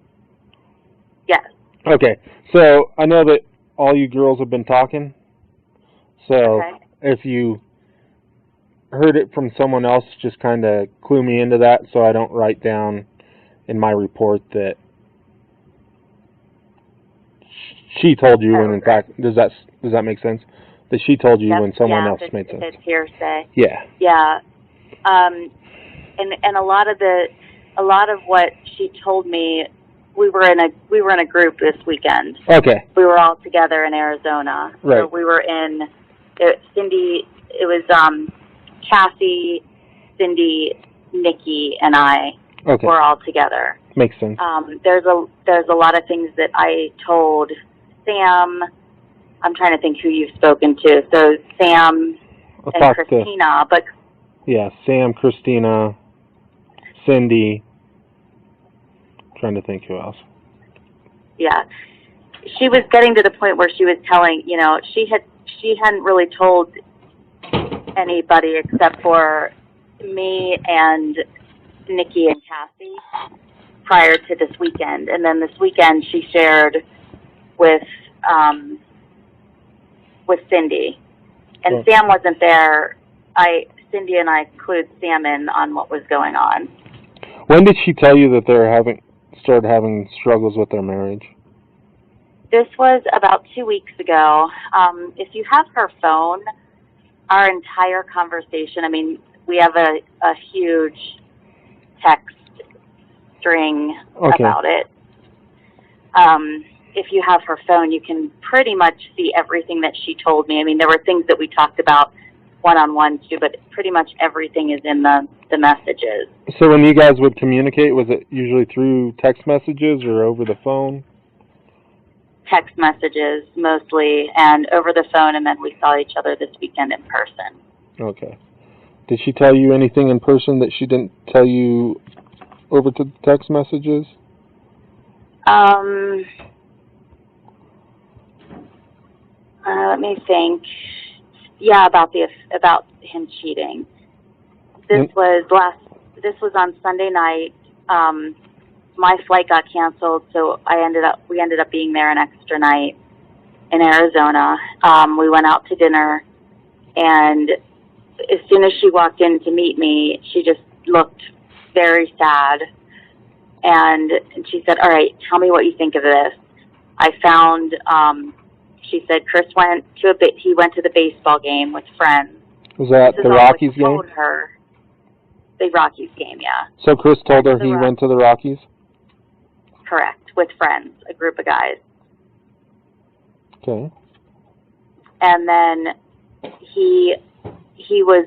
Yes. Okay. So, I know that all you girls have been talking. So, okay. If you heard it from someone else, just kind of clue me into that so I don't write down in my report that she told you when in fact, does that make sense? That she told you when someone else made sense. It's hearsay. Yeah. Yeah. And a lot of what she told me, we were in a group this weekend. Okay. We were all together in Arizona. Right. So we were Cindy, it was Cassie, Cindy, Nikki, and I were all together. Makes sense. There's a lot of things that I told Sam. I'm trying to think who you've spoken to. So Sam and Cristina, but yeah, Sam, Cristina, Cindy. Trying to think who else. Yeah, she was getting to the point where she was telling, she hadn't really told anybody except for me and Nikki and Cassie prior to this weekend, and then this weekend she shared with Cindy, and Sam wasn't there. Cindy and I clued Sam in on what was going on. When did she tell you that they're started having struggles with their marriage? This was about 2 weeks ago. If you have her phone, our entire conversation, we have a huge text string about it. If you have her phone, you can pretty much see everything that she told me. There were things that we talked about one-on-one too, but pretty much everything is in the messages. So when you guys would communicate, was it usually through text messages or over the phone? Text messages mostly, and over the phone, and then we saw each other this weekend in person. Okay. Did she tell you anything in person that she didn't tell you over to the text messages? Let me think. Yeah, about him cheating. This was on Sunday night. My flight got canceled, so we ended up being there an extra night in Arizona. We went out to dinner, and as soon as she walked in to meet me, she just looked very sad. And she said, "All right, tell me what you think of this." I found. She said Chris went to the baseball game with friends. Was that the Rockies game? Told her the Rockies game, yeah. So Chris told her he went to the Rockies? Correct, with friends, a group of guys. Okay. And then he was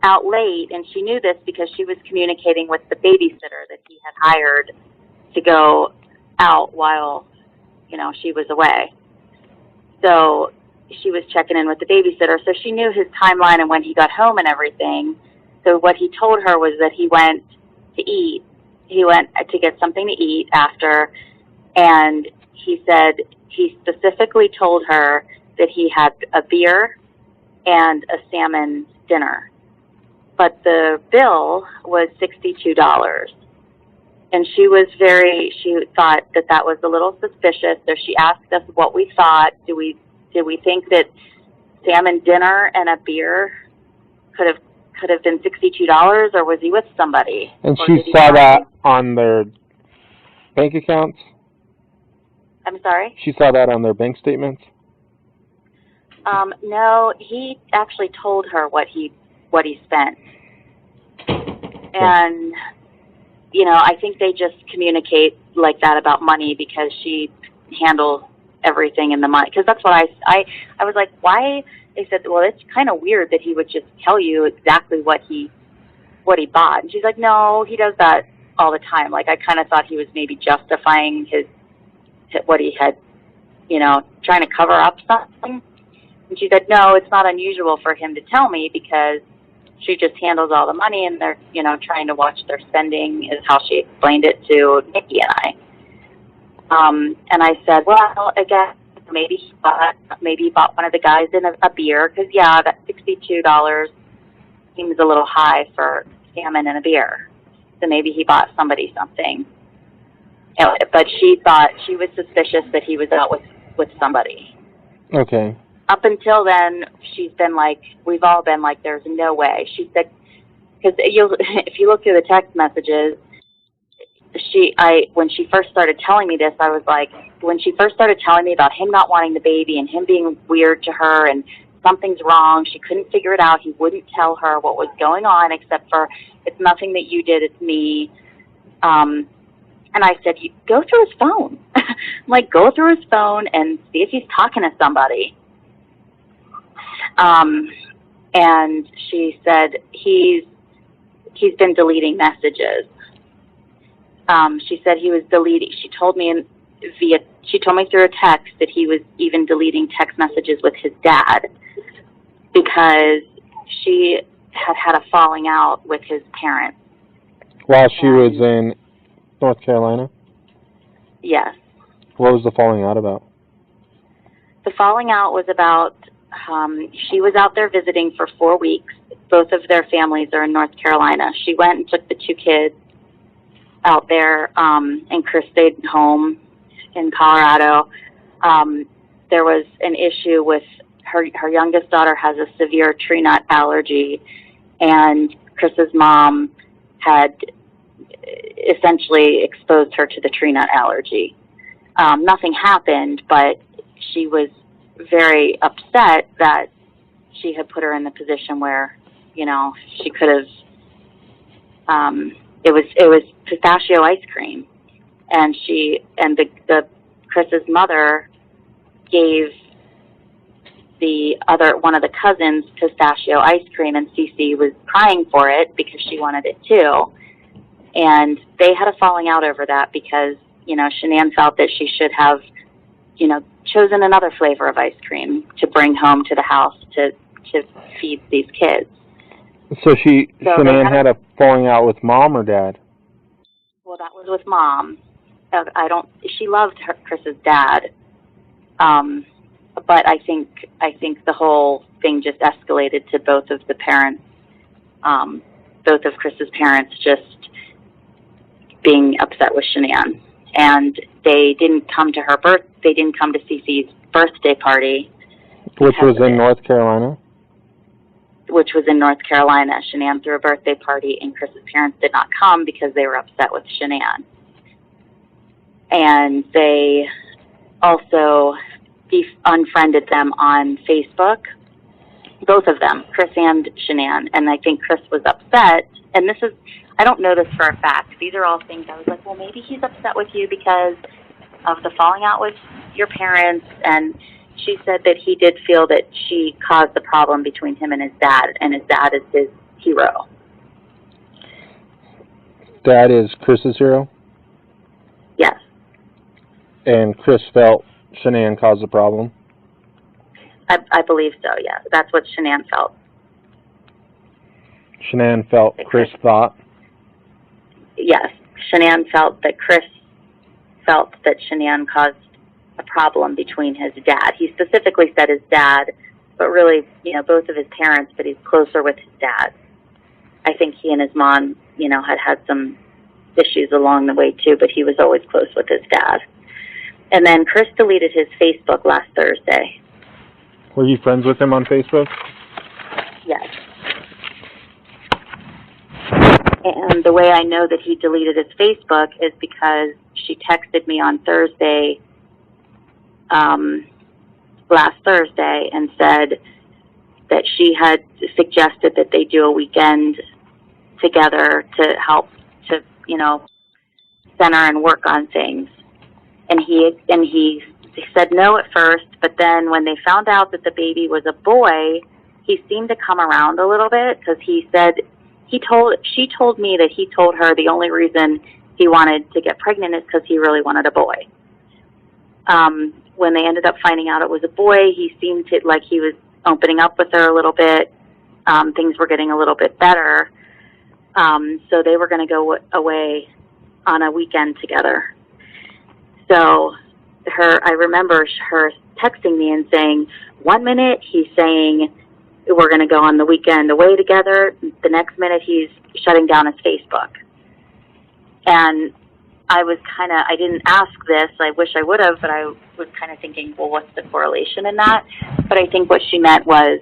out late, and she knew this because she was communicating with the babysitter that he had hired to go out while, she was away. So she was checking in with the babysitter, so she knew his timeline and when he got home and everything. So what he told her was that he went to eat. He went to get something to eat after, and he said he specifically told her that he had a beer and a salmon dinner. but the bill was $62. And she thought that that was a little suspicious, so she asked us what we thought. Did we think that salmon dinner and a beer could have been $62, or was he with somebody? And or she saw that on their bank accounts? I'm sorry? She saw that on their bank statements? No, he actually told her what he spent. And, you know, I think they just communicate like that about money because she handles everything in the money. Because that's what I was like, why? They said, well, it's kind of weird that he would just tell you exactly what he bought. And she's like, no, he does that all the time. Like, I kind of thought he was maybe justifying what he had, you know, trying to cover up something. And she said, no, it's not unusual for him to tell me because she just handles all the money and they're, you know, trying to watch their spending is how she explained it to Nikki and I. And I said, well, I guess maybe he bought one of the guys in a beer because, yeah, that $62 seems a little high for salmon and a beer. So maybe he bought somebody something. But she thought she was suspicious that he was out with somebody. Okay. Up until then, she's been like, we've all been like, there's no way. She said, because if you look through the text messages, when she first started telling me this, I was like, when she first started telling me about him not wanting the baby and him being weird to her and something's wrong, she couldn't figure it out. He wouldn't tell her what was going on except for, it's nothing that you did, it's me. And I said, go through his phone. Like, go through his phone and see if he's talking to somebody. And she said, he's been deleting messages. She said he was deleting. She told me through a text that he was even deleting text messages with his dad because she had a falling out with his parents. While she was in North Carolina? Yes. What was the falling out about? The falling out was about, she was out there visiting for 4 weeks. Both of their families are in North Carolina. She went and took the two kids out there, and Chris stayed home in Colorado. There was an issue with her youngest daughter has a severe tree nut allergy, and Chris's mom had essentially exposed her to the tree nut allergy. Nothing happened, but she was very upset that she had put her in the position where, you know, she could have, it was pistachio ice cream, and the Chris's mother gave one of the cousins pistachio ice cream, and Cece was crying for it because she wanted it too. And they had a falling out over that because, you know, Shanann felt that she should have, you know, chosen another flavor of ice cream to bring home to the house to feed these kids. So Shanann had a falling out with mom or dad? Well, that was with mom. She loved Chris's dad. But I think the whole thing just escalated to both of the parents, both of Chris's parents just being upset with Shanann. And they didn't come to Cece's birthday party. Which was in North Carolina? Which was in North Carolina. Shanann threw a birthday party, and Chris's parents did not come because they were upset with Shanann. And they also unfriended them on Facebook, both of them, Chris and Shanann. And I think Chris was upset. And I don't know this for a fact. These are all things I was like, well, maybe he's upset with you because of the falling out with your parents. And she said that he did feel that she caused the problem between him and his dad is his hero. Dad is Chris's hero? Yes. And Chris felt Shanann caused the problem? I believe so, yes. That's what Shanann felt. Shanann felt Chris thought? Yes. Shanann felt that Chris felt that Shanann caused a problem between his dad. He specifically said his dad, but really, you know, both of his parents, but he's closer with his dad. I think he and his mom, had some issues along the way too, but he was always close with his dad. And then Chris deleted his Facebook last Thursday. Were you friends with him on Facebook? Yes. And the way I know that he deleted his Facebook is because she texted me on Thursday, last Thursday, and said that she had suggested that they do a weekend together to help to, center and work on things. And he said no at first, but then when they found out that the baby was a boy, he seemed to come around a little bit, because he said she told me that he told her the only reason he wanted to get pregnant is because he really wanted a boy. When they ended up finding out it was a boy, he seemed to, like, he was opening up with her a little bit. Things were getting a little bit better. So they were going to go away on a weekend together. So I remember her texting me and saying, 1 minute he's saying we're going to go on the weekend away together. The next minute he's shutting down his Facebook. And I didn't ask this. I wish I would have, but I was kind of thinking, well, what's the correlation in that? But I think what she meant was,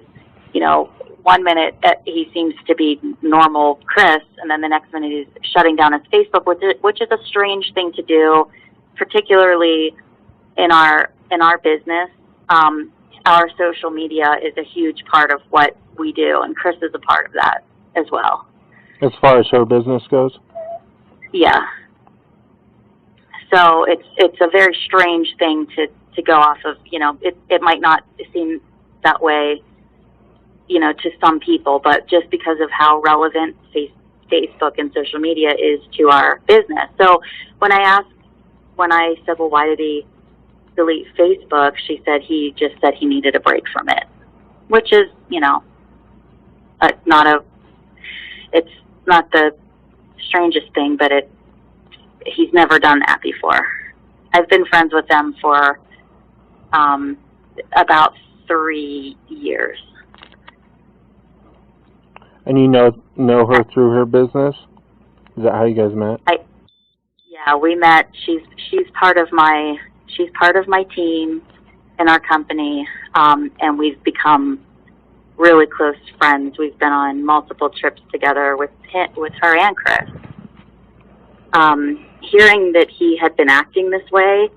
1 minute he seems to be normal Chris, and then the next minute he's shutting down his Facebook, which is a strange thing to do, particularly in our business. Our social media is a huge part of what we do, and Chris is a part of that as well. As far as her business goes? Yeah. So it's a very strange thing to go off of. It might not seem that way, to some people, but just because of how relevant Facebook and social media is to our business. So when I said, well, why did he delete Facebook? She said he just said he needed a break from it, which is, it's not the strangest thing, but he's never done that before. I've been friends with them for about 3 years. And you know her through her business? Is that how you guys met? Yeah, we met. She's part of my team in our company, and we've become really close friends. We've been on multiple trips together with her and Chris. Hearing that he had been acting this way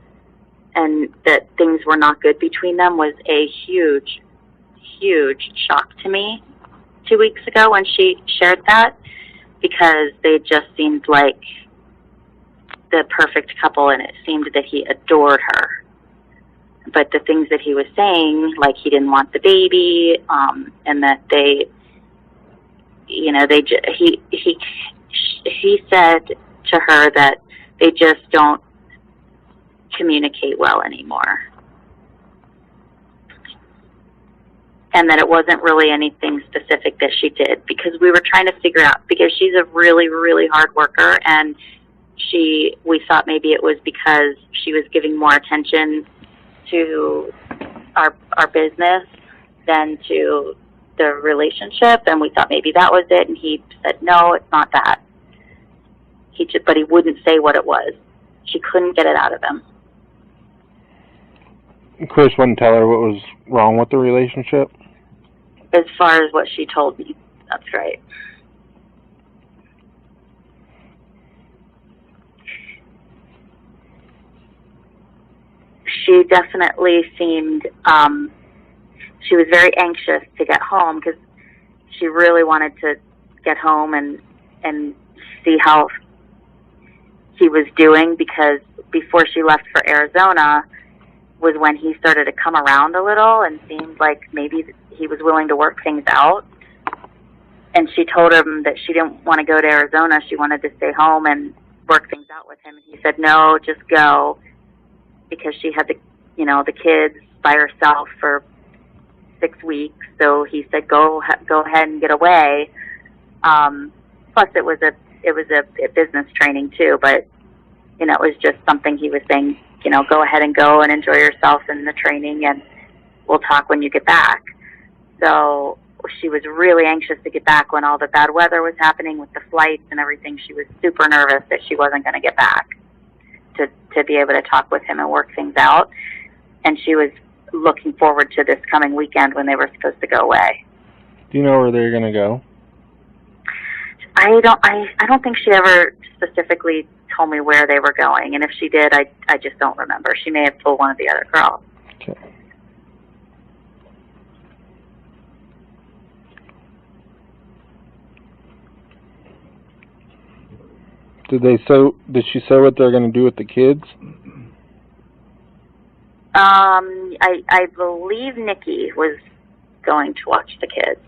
and that things were not good between them was a huge, huge shock to me 2 weeks ago when she shared that, because they just seemed like the perfect couple, and it seemed that he adored her. But the things that he was saying, like he didn't want the baby, and that he said to her that they just don't communicate well anymore. And that it wasn't really anything specific that she did, because we were trying to figure out, because she's a really, really hard worker, and we thought maybe it was because she was giving more attention to our business than to the relationship, and we thought maybe that was it, and he said, no, it's not that. But he wouldn't say what it was. She couldn't get it out of him. Chris wouldn't tell her what was wrong with the relationship? As far as what she told me, that's right. She definitely seemed, she was very anxious to get home, because she really wanted to get home and see how he was doing, because before she left for Arizona was when he started to come around a little and seemed like maybe he was willing to work things out. And she told him that she didn't want to go to Arizona. She wanted to stay home and work things out with him. And he said, no, just go, because she had the kids by herself for 6 weeks. So he said, go ahead and get away. Plus it was a business training too, but it was just something he was saying, go ahead and go and enjoy yourself in the training, and we'll talk when you get back. So she was really anxious to get back when all the bad weather was happening with the flights and everything. She was super nervous that she wasn't going to get back to be able to talk with him and work things out. And she was looking forward to this coming weekend when they were supposed to go away. Do you know where they're going to go? I don't think she ever specifically told me where they were going, and if she did, I just don't remember. She may have told one of the other girls. Okay. Did she say what they're going to do with the kids? I believe Nikki was going to watch the kids.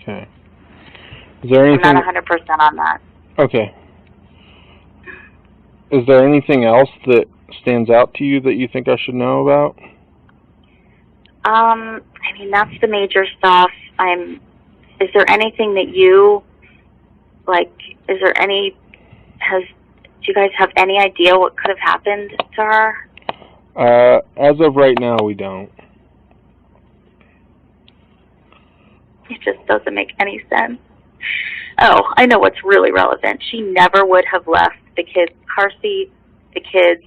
Okay. Is there anything? I'm not 100% on that. Okay. Is there anything else that stands out to you that you think I should know about? I mean, that's the major stuff. Is there anything that you, like, do you guys have any idea what could have happened to her? As of right now, we don't. It just doesn't make any sense. Oh, I know what's really relevant. She never would have left the kids' car seat, the kids,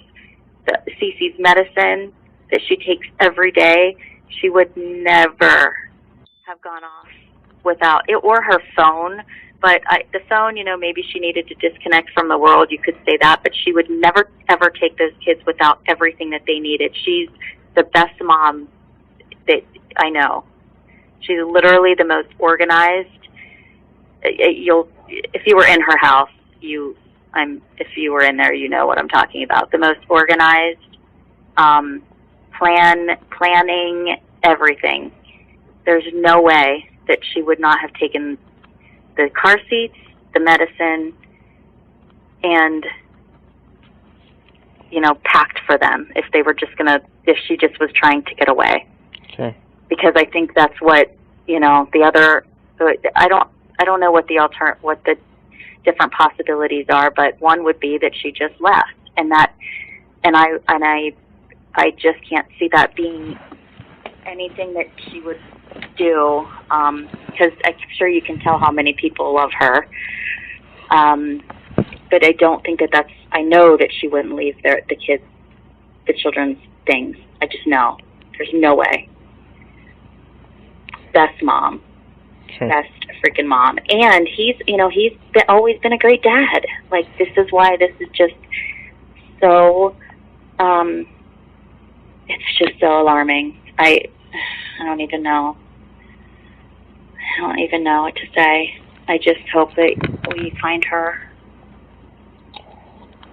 Cece's medicine that she takes every day. She would never have gone off without it, or her phone. But the phone, maybe she needed to disconnect from the world. You could say that, but she would never, ever take those kids without everything that they needed. She's the best mom that I know. She's literally the most organized. If you were in her house, if you were in there, you know what I'm talking about. The most organized, planning everything. There's no way that she would not have taken the car seats, the medicine, and packed for them if she just was trying to get away. Okay. Because I think that's what I don't know what the different possibilities are, but one would be that she just left, and I just can't see that being anything that she would do, because I'm sure you can tell how many people love her, but I don't think I know that she wouldn't leave the children's things. I just know. There's no way. Best mom. Okay. Best freaking mom. And he's always been a great dad. Like, this is why this is just so, it's just so alarming. I don't even know. I don't even know what to say. I just hope that we find her.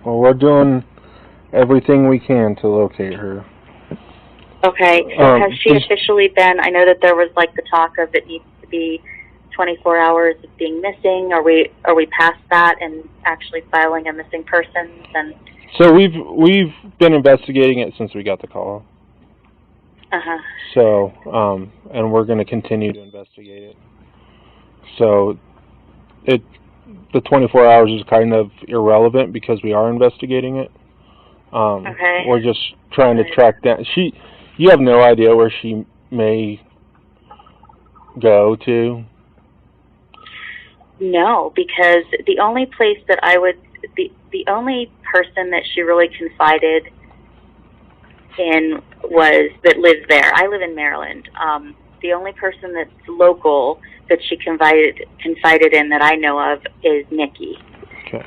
Well, we're doing everything we can to locate her. Okay, so has she officially been, I know that there was like the talk of it needs to be 24 hours of being missing. Are we past that and actually filing a missing persons? And so we've been investigating it since we got the call. Uh-huh. So, and we're going to continue to investigate it. So, the 24 hours is kind of irrelevant because we are investigating it. Okay. We're just trying to track down. You have no idea where she may go to? No, because the only place that the only person that she really confided in that lives there. I live in Maryland. The only person that's local that she confided in that I know of is Nikki. Okay.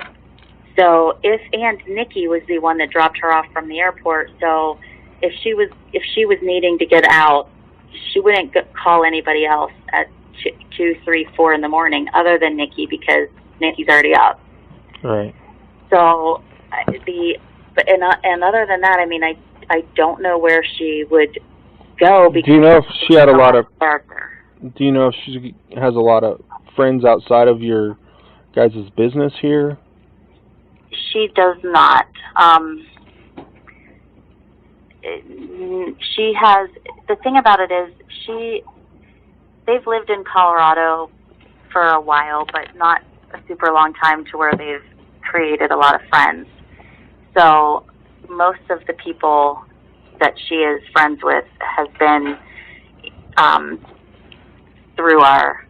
So and Nikki was the one that dropped her off from the airport. So if she was needing to get out, she wouldn't call anybody else at 2, 3, 4 in the morning other than Nikki, because Nikki's already up. Right. So and other than that, I mean, I don't know where she would go. Because do you know if she had a lot of? Do you know if she has a lot of friends outside of your guys' business here? She does not. She has. The thing about it is, they've lived in Colorado for a while, but not a super long time to where they've created a lot of friends. So most of the people that she is friends with has been through our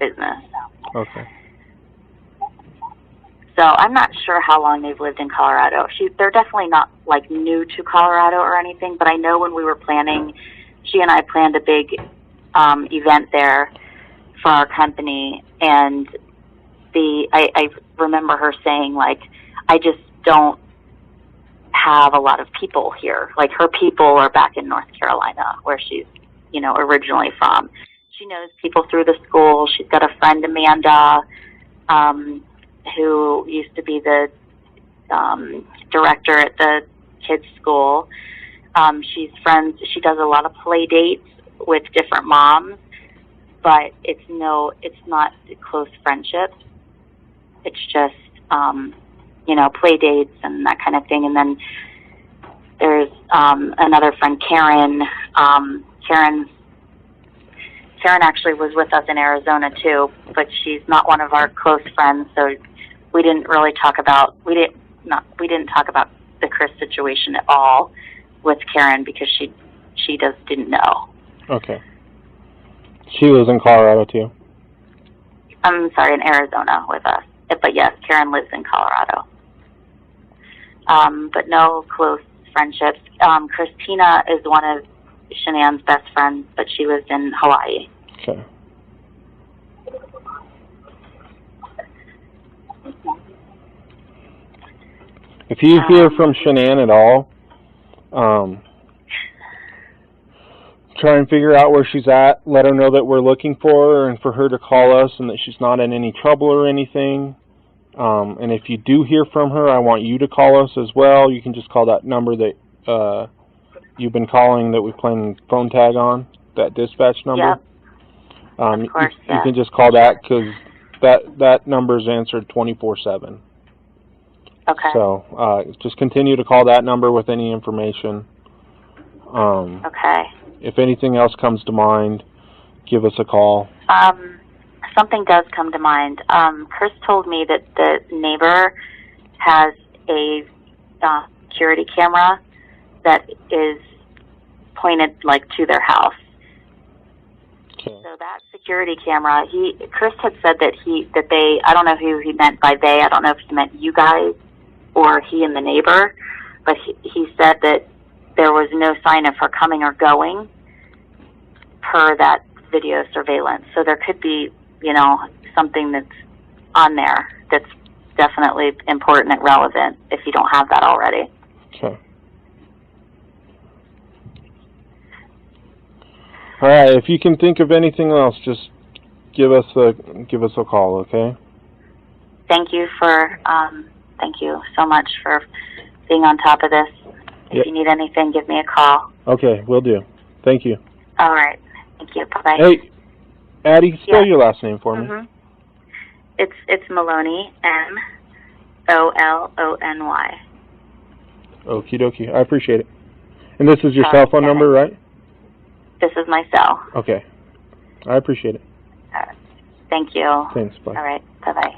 business. Okay. So I'm not sure how long they've lived in Colorado. They're definitely not like new to Colorado or anything, but I know when we were planning, she and I planned a big event there for our company, and I remember her saying, like, I just don't have a lot of people here. Like, her people are back in North Carolina, where she's, you know, originally from. She knows people through the school. She's got a friend, Amanda, who used to be the director at the kids' school. She's friends. She does a lot of play dates with different moms, but it's not close friendships. It's just, you know, play dates and that kind of thing. And then there's another friend, Karen. Karen actually was with us in Arizona too, but she's not one of our close friends, so we didn't really talk about we didn't talk about the Chris situation at all with Karen because she didn't know. Okay. She lives in Colorado too. I'm sorry, in Arizona with us. But yes, Karen lives in Colorado. But no close friendships. Cristina is one of Shanann's best friends, but she lives in Hawaii. Okay. If you hear from Shanann at all, try and figure out where she's at. Let her know that we're looking for her and for her to call us and that she's not in any trouble or anything. And if you do hear from her, I want you to call us as well. You can just call that number that you've been calling that we playing phone tag on, that dispatch number. Yep. Of course, you can just call that because that number is answered 24/7. Okay. So just continue to call that number with any information. Okay. If anything else comes to mind, give us a call. Something does come to mind. Chris told me that the neighbor has a security camera that is pointed like to their house. Okay. So that security camera, Chris had said that they, I don't know who he meant by they, I don't know if he meant you guys or he and the neighbor, but he said that there was no sign of her coming or going per that video surveillance. So there could be, you know, something that's on there that's definitely important and relevant if you don't have that already. Okay. All right. If you can think of anything else, just give us a call. Okay. Thank you so much for being on top of this. If you need anything, give me a call. Okay, will do. Thank you. All right. Thank you. Bye-bye. Hey, Addy, spell your last name for me. Mm-hmm. It's Maloney, M-O-L-O-N-Y. Okie dokie. I appreciate it. And this is your cell phone number, right? This is my cell. Okay. I appreciate it. All right. Thank you. Thanks. Bye. All right. Bye-bye.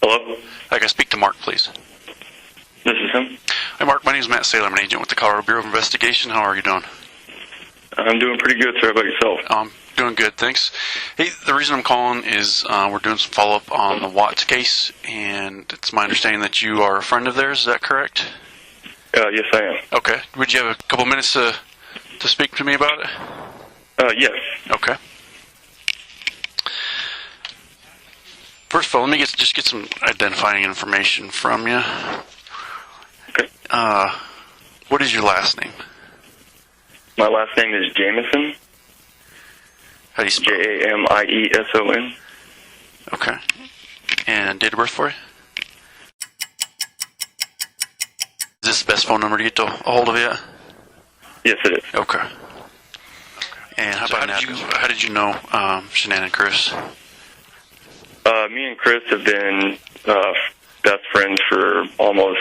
Hello? I can speak to Mark, please. This is him. Hi, Mark. My name is Matt Salem, an agent with the Colorado Bureau of Investigation. How are you doing? I'm doing pretty good, sir. How about yourself? I'm doing good, thanks. Hey, the reason I'm calling is we're doing some follow-up on the Watts case, and it's my understanding that you are a friend of theirs. Is that correct? Yes, I am. Okay. Would you have a couple minutes to speak to me about it? Yes. Okay. First of all, let me just get some identifying information from you. Okay. What is your last name? My last name is Jamieson. How do you spell it? Jamieson. Okay. And date of birth for you? Is this the best phone number to get a hold of you? Yes, it is. Okay. And how did you know Shanann and Chris? Me and Chris have been best friends for almost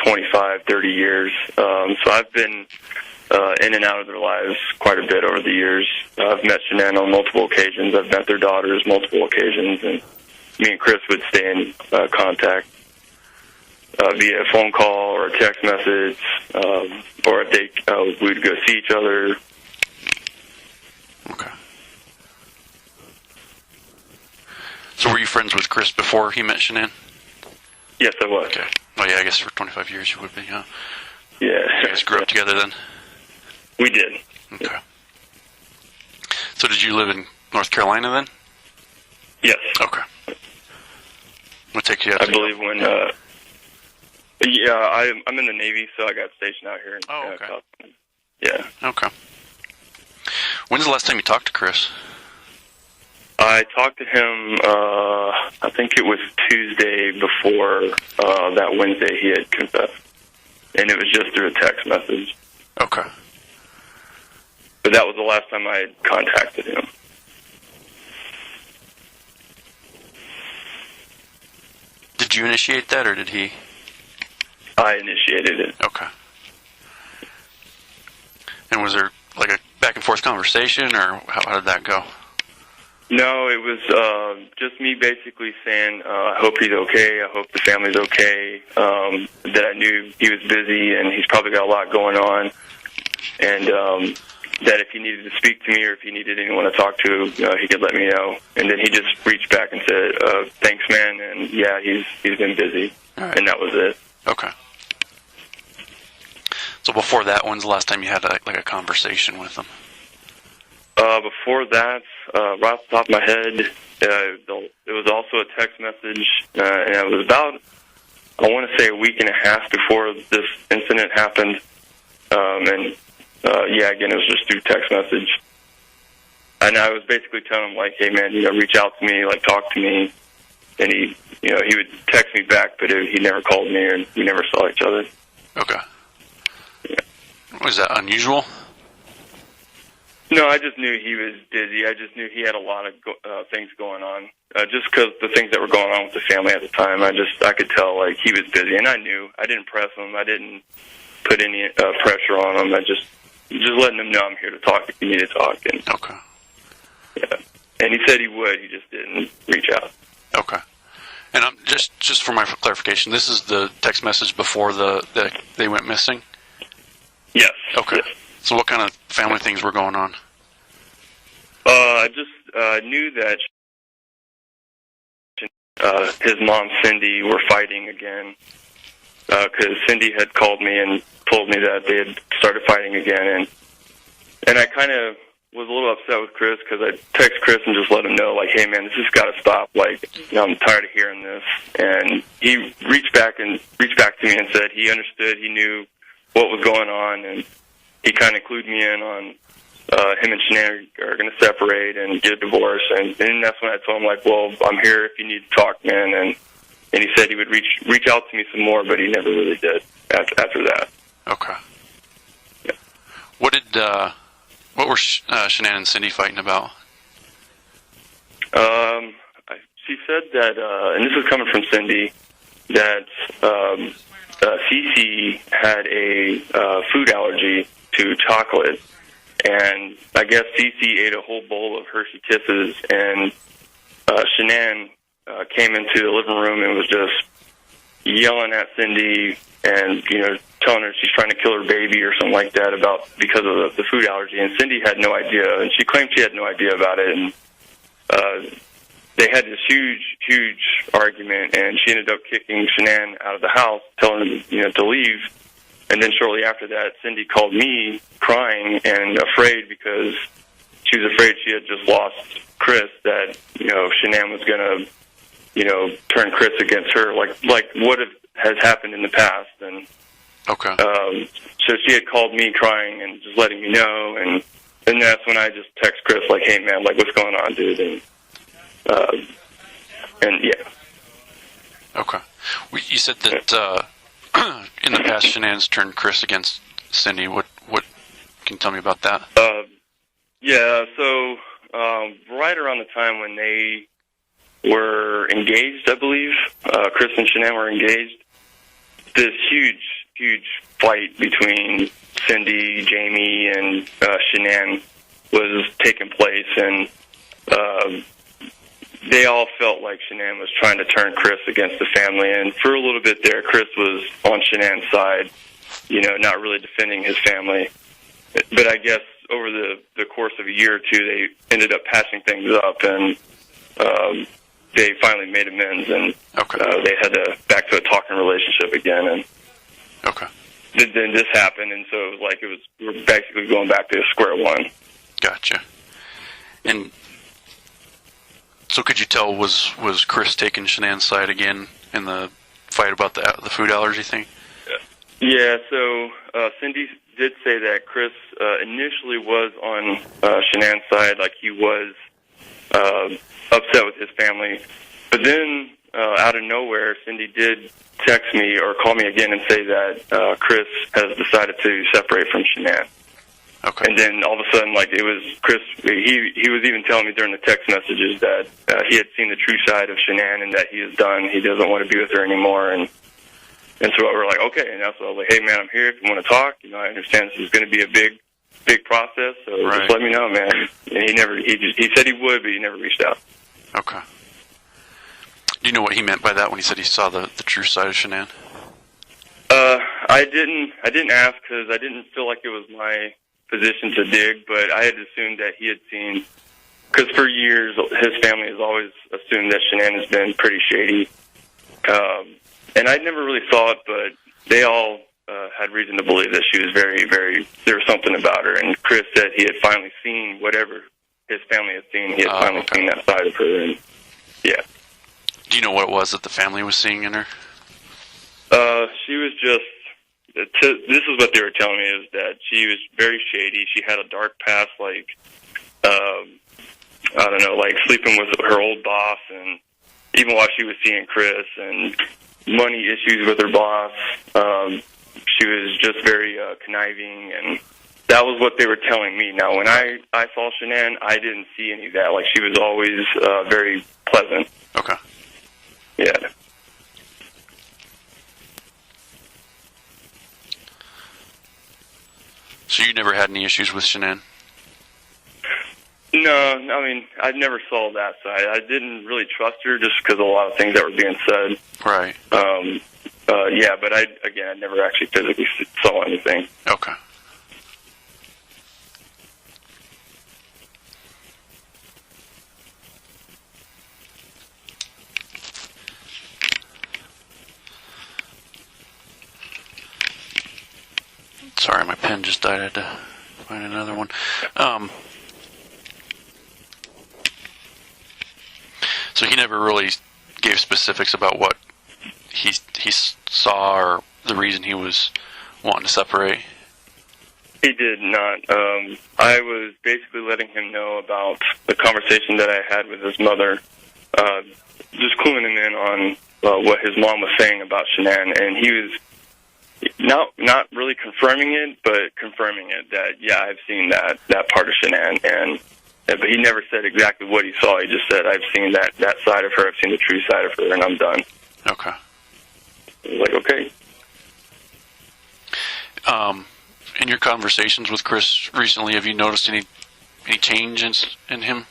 25, 30 years. So I've been in and out of their lives quite a bit over the years. I've met Shanann on multiple occasions. I've met their daughters multiple occasions, and me and Chris would stay in contact via phone call or a text message, or if they we'd go see each other. Okay. So were you friends with Chris before he met Shanann? Yes, I was. Okay. Well, yeah, I guess for 25 years you would be, huh? Yeah. You guys grew up together then? We did. Okay. So did you live in North Carolina then? Yes. Okay. What takes you out? I believe when, I'm in the Navy, so I got stationed out here in okay. California. Yeah. Okay. When's the last time you talked to Chris? I talked to him, I think it was Tuesday before that Wednesday he had confessed. And it was just through a text message. Okay. But that was the last time I had contacted him. Did you initiate that, or did he? I initiated it. Okay. And was there like a back and forth conversation, or how did that go? No, it was just me basically saying, I hope he's okay, I hope the family's okay, that I knew he was busy and he's probably got a lot going on, and that if he needed to speak to me or if he needed anyone to talk to, he could let me know. And then he just reached back and said, thanks, man, and yeah, he's been busy. All right. And that was it. Okay. So before that, when's the last time you had a conversation with him? Before that, right off the top of my head, it was also a text message, and it was about, I want to say, a week and a half before this incident happened. Again, it was just through text message. And I was basically telling him, like, hey, man, reach out to me, like, talk to me. And he would text me back, but he never called me, or we never saw each other. Okay. Yeah. Was that unusual? No, I just knew he was busy. I just knew he had a lot of things going on. Just because the things that were going on with the family at the time, I could tell, like, he was busy. And I knew. I didn't press him. I didn't put any pressure on him. I just letting him know I'm here to talk if you need to talk. And, okay. Yeah. And he said he would. He just didn't reach out. Okay. And just for my clarification, this is the text message before they went missing? Yes. Okay. Yes. So what kind of family things were going on? I just knew that his mom, Cindy, were fighting again, because Cindy had called me and told me that they had started fighting again, and I kind of was a little upset with Chris, because I text Chris and just let him know, like, hey, man, this has got to stop. Like, I'm tired of hearing this. And he reached back to me and said he understood, he knew what was going on, and he kind of clued me in on him and Shanann are going to separate and get a divorce. And that's when I told him, like, well, I'm here if you need to talk, man. And he said he would reach out to me some more, but he never really did after that. Okay. Yeah. What were Shanann and Cindy fighting about? She said that, and this is coming from Cindy, that Cece had a food allergy to chocolate, and I guess Cece ate a whole bowl of Hershey Kisses, and Shanann came into the living room and was just yelling at Cindy and, telling her she's trying to kill her baby or something like that because of the food allergy. And Cindy had no idea, and she claimed she had no idea about it. And they had this huge argument, and she ended up kicking Shanann out of the house, telling her, to leave. And then shortly after that, Cindy called me crying and afraid, because she was afraid she had just lost Chris, that, Shanann was going to, turn Chris against her, like what has happened in the past. And okay. So she had called me crying and just letting me know, and then that's when I just text Chris, like, hey, man, like, what's going on, dude? And yeah. Okay. You said that in the past Shanann's turned Chris against Cindy. What can you tell me about that? Yeah, so right around the time when they were engaged, I believe. Chris and Shanann were engaged. This huge fight between Cindy, Jamie, and Shanann was taking place, and they all felt like Shanann was trying to turn Chris against the family. And for a little bit there, Chris was on Shanann's side, not really defending his family. But I guess over the course of a year or two, they ended up patching things up, and they finally made amends, and they had back to a talking relationship again. And then this happened, and so it was we're basically going back to square one. Gotcha. And so, could you tell was Chris taking Shanann's side again in the fight about the food allergy thing? Yeah. So Cindy did say that Chris initially was on Shanann's side, like he was upset with his family, but then out of nowhere, Cindy did text me or call me again and say that Chris has decided to separate from Shanann. And then all of a sudden, it was Chris, he was even telling me during the text messages that he had seen the true side of Shanann and that he is done. He doesn't want to be with her anymore. And so we were like, okay. And that's why I was like, hey, man, I'm here if you want to talk. I understand this is going to be a big process, so just let me know, man. And he said he would, but he never reached out. Okay. Do you know what he meant by that when he said he saw the true side of Shanann? I didn't ask because I didn't feel like it was my position to dig, but I had assumed that he had seen, because for years his family has always assumed that Shanann has been pretty shady, and I never really saw it, but they all had reason to believe that she was very, very, there was something about her, and Chris said he had finally seen whatever his family had seen. He had finally seen that side of her, and yeah. Do you know what it was that the family was seeing in her? She was just, this is what they were telling me, is that she was very shady. She had a dark past, I don't know, sleeping with her old boss, and even while she was seeing Chris, and money issues with her boss. She was just very conniving, and that was what they were telling me. Now, when I saw Shanann, I didn't see any of that. She was always very pleasant. Okay. Yeah. So you never had any issues with Shanann? No, I mean, I never saw that side. I didn't really trust her just because of a lot of things that were being said. Right. Yeah, but I never actually physically saw anything. Okay. Sorry, my pen just died. I had to find another one. So he never really gave specifics about what he saw or the reason he was wanting to separate? He did not. I was basically letting him know about the conversation that I had with his mother, just cluing him in on what his mom was saying about Shanann, and he was not really confirming it, but confirming it that, yeah, I've seen that part of Shanann, but he never said exactly what he saw. He just said, I've seen that side of her, I've seen the true side of her, and I'm done. Okay. I was like, okay. In your conversations with Chris recently, have you noticed any change in him?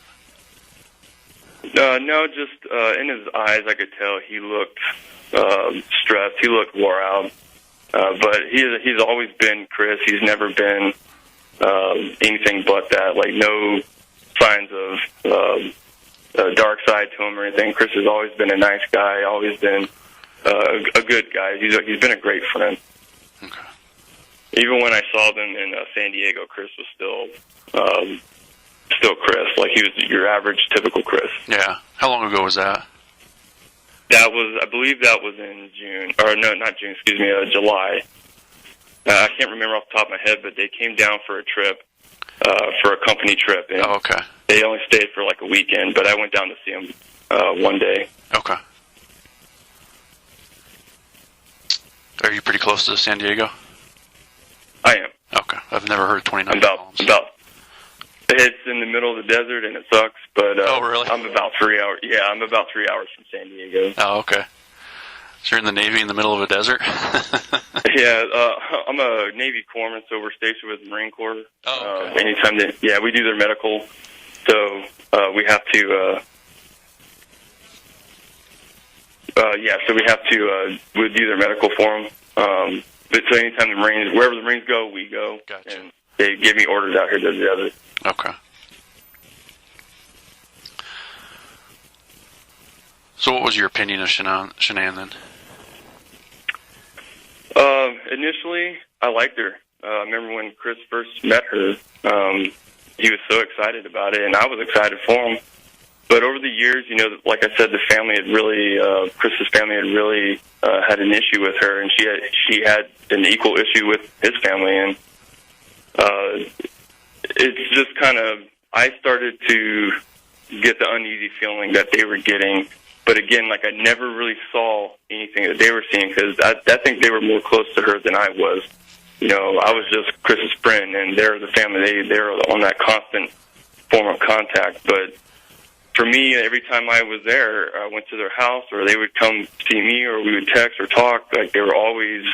No, just in his eyes, I could tell he looked stressed. He looked wore out. But he's always been Chris. He's never been anything but that. Like, no signs of a dark side to him or anything. Chris has always been a nice guy. Always been a good guy. He's been a great friend. Okay. Even when I saw them in San Diego, Chris was still Chris. Like, he was your average, typical Chris. Yeah. How long ago was that? I believe that was in June, or no, not June, excuse me, July. I can't remember off the top of my head, but they came down for a trip, for a company trip. And okay. They only stayed for like a weekend, but I went down to see them one day. Okay. Are you pretty close to San Diego? I am. Okay. I've never heard 29 about It's in the middle of the desert, and it sucks. But Oh, really? I'm about 3 hours. Yeah, I'm about 3 hours from San Diego. Oh, okay. So you're in the Navy in the middle of a desert? Yeah, I'm a Navy corpsman, so we're stationed with the Marine Corps. Oh, okay. Anytime we do their medical, so we have to. We do their medical for them. But so anytime the Marines, wherever the Marines go, we go. Gotcha. And they give me orders out here to the desert. Okay. So what was your opinion of Shanann then? Initially, I liked her. I remember when Chris first met her, he was so excited about it, and I was excited for him. But over the years, like I said, the family had really, Chris's family had really had an issue with her, and she had an equal issue with his family, and it's just kind of, I started to get the uneasy feeling that they were getting. But again, like I never really saw anything that they were seeing because I think they were more close to her than I was. I was just Chris's friend, and they're the family. They're on that constant form of contact. But for me, every time I was there, I went to their house, or they would come see me, or we would text or talk. Like they were always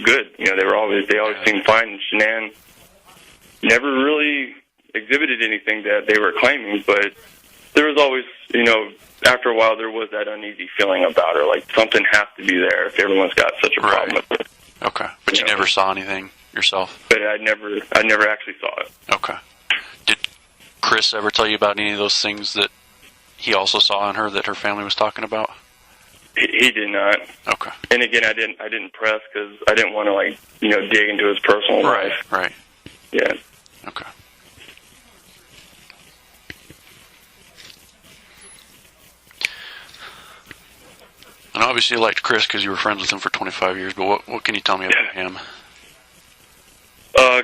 good. They always seemed fine. And Shanann never really exhibited anything that they were claiming, but there was always, after a while, there was that uneasy feeling about her, like something has to be there if everyone's got such a problem with her. Okay, but you never saw anything yourself? But I never actually saw it. Okay. Did Chris ever tell you about any of those things that he also saw in her that her family was talking about? He did not. Okay. And again, I didn't press because I didn't want to dig into his personal life. Right. Yeah. Okay. And obviously you liked Chris because you were friends with him for 25 years, but what can you tell me about him?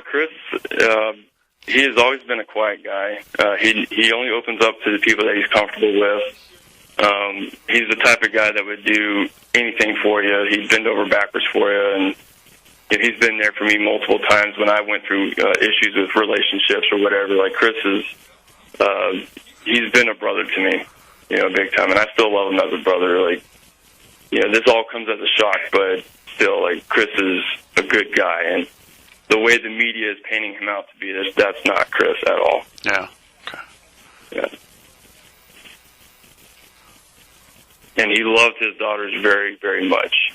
Chris, he has always been a quiet guy. He only opens up to the people that he's comfortable with. He's the type of guy that would do anything for you. He'd bend over backwards for you, and he's been there for me multiple times when I went through issues with relationships or whatever. Like Chris he's been a brother to me, big time, and I still love him as a brother. Like, this all comes as a shock, but still, like, Chris is a good guy, and the way the media is painting him out to be, that's not Chris at all. Yeah. Okay. Yeah. And he loved his daughters very, very much.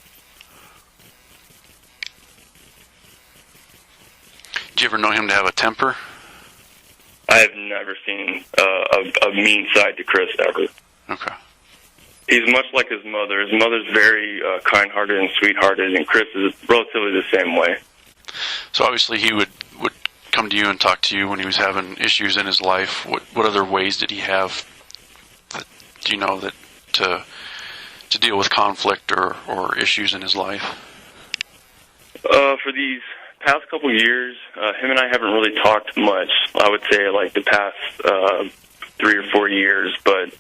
Did you ever know him to have a temper? I have never seen a mean side to Chris ever. Okay. He's much like his mother. His mother's very kind-hearted and sweethearted, and Chris is relatively the same way. So obviously he would come to you and talk to you when he was having issues in his life. What other ways did he have, that to deal with conflict or issues in his life? For these past couple years, him and I haven't really talked much. I would say like the past 3 or 4 years, but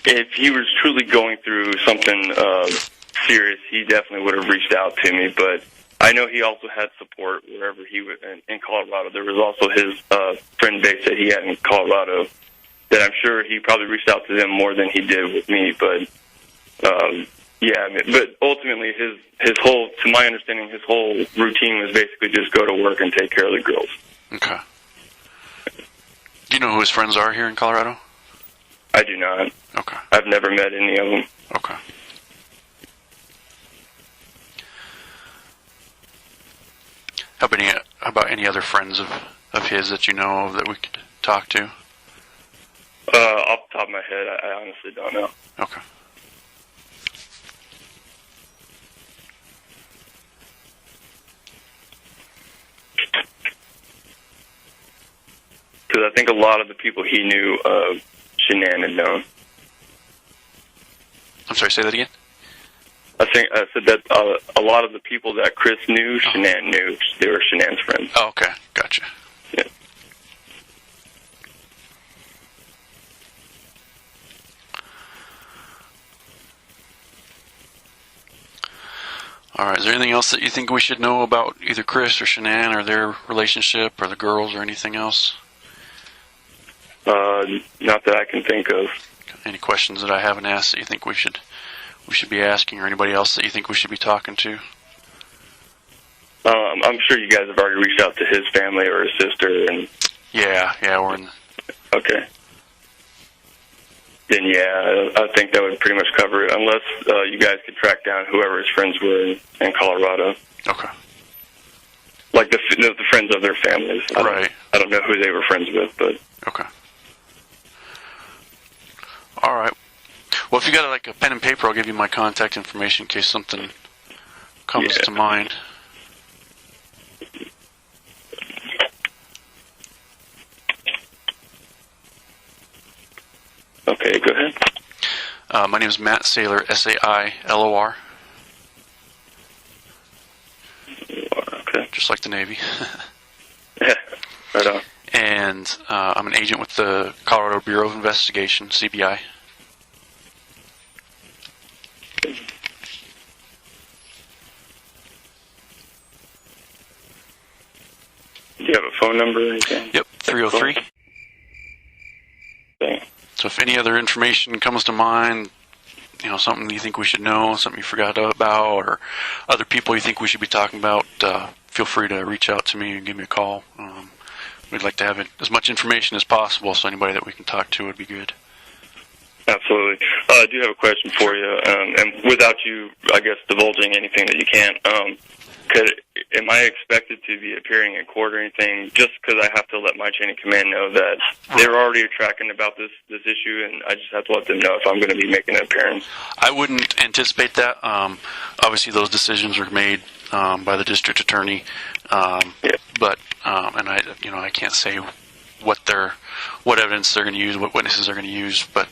if he was truly going through something serious, he definitely would have reached out to me. But I know he also had support wherever he was in Colorado. There was also his friend base that he had in Colorado that I'm sure he probably reached out to them more than he did with me. But but ultimately his whole, to my understanding, his whole routine was basically just go to work and take care of the girls. Okay. Do you know who his friends are here in Colorado? I do not. Okay. I've never met any of them. Okay. How about any other friends of his that you know of that we could talk to? Off the top of my head, I honestly don't know. Okay. Because I think a lot of the people he knew, Shanann had known. I'm sorry, say that again? I said that a lot of the people that Chris knew, Shanann knew. They were Shanann's friends. Oh, okay. Gotcha. Yeah. All right. Is there anything else that you think we should know about either Chris or Shanann or their relationship or the girls or anything else? Not that I can think of. Any questions that I haven't asked that you think we should be asking, or anybody else that you think we should be talking to? I'm sure you guys have already reached out to his family or his sister. And Yeah, we're in. Okay. Then yeah, I think that would pretty much cover it, unless you guys could track down whoever his friends were in Colorado. Okay. Like the friends of their families. Right. I don't know who they were friends with, but. Okay. All right. Well, if you got like a pen and paper, I'll give you my contact information in case something comes to mind. Okay, go ahead. My name is Matt Saylor, Sailor. Okay. Just like the Navy. Right on. And I'm an agent with the Colorado Bureau of Investigation, CBI. Do you have a phone number or anything? Yep, 303. Okay. So if any other information comes to mind, something you think we should know, something you forgot about, or other people you think we should be talking about, feel free to reach out to me and give me a call. We'd like to have as much information as possible, so anybody that we can talk to would be good. Absolutely. I do have a question for you, and without you, I guess, divulging anything that you can't, am I expected to be appearing in court or anything, just because I have to let my chain of command know that they're already tracking about this issue, and I just have to let them know if I'm going to be making an appearance? I wouldn't anticipate that. Obviously, those decisions are made by the district attorney, but and I can't say what evidence they're going to use, what witnesses they're going to use, but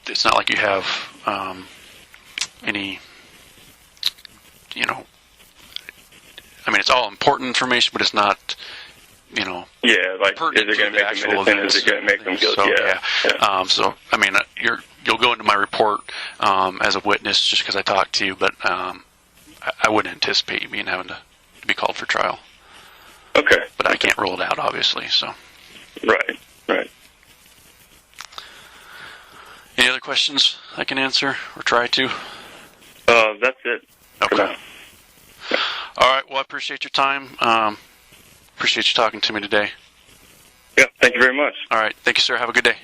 it's not like you have any. It's all important information, but it's not, Yeah, like, is it going to make them innocent? Is it going to make them guilty? So, you'll go into my report as a witness just because I talked to you, but I wouldn't anticipate you having to be called for trial. Okay. But I can't rule it out, obviously, so. Right. Any other questions I can answer or try to? That's it. Okay. All right. Well, I appreciate your time. Appreciate you talking to me today. Yeah. Thank you very much. All right. Thank you, sir. Have a good day.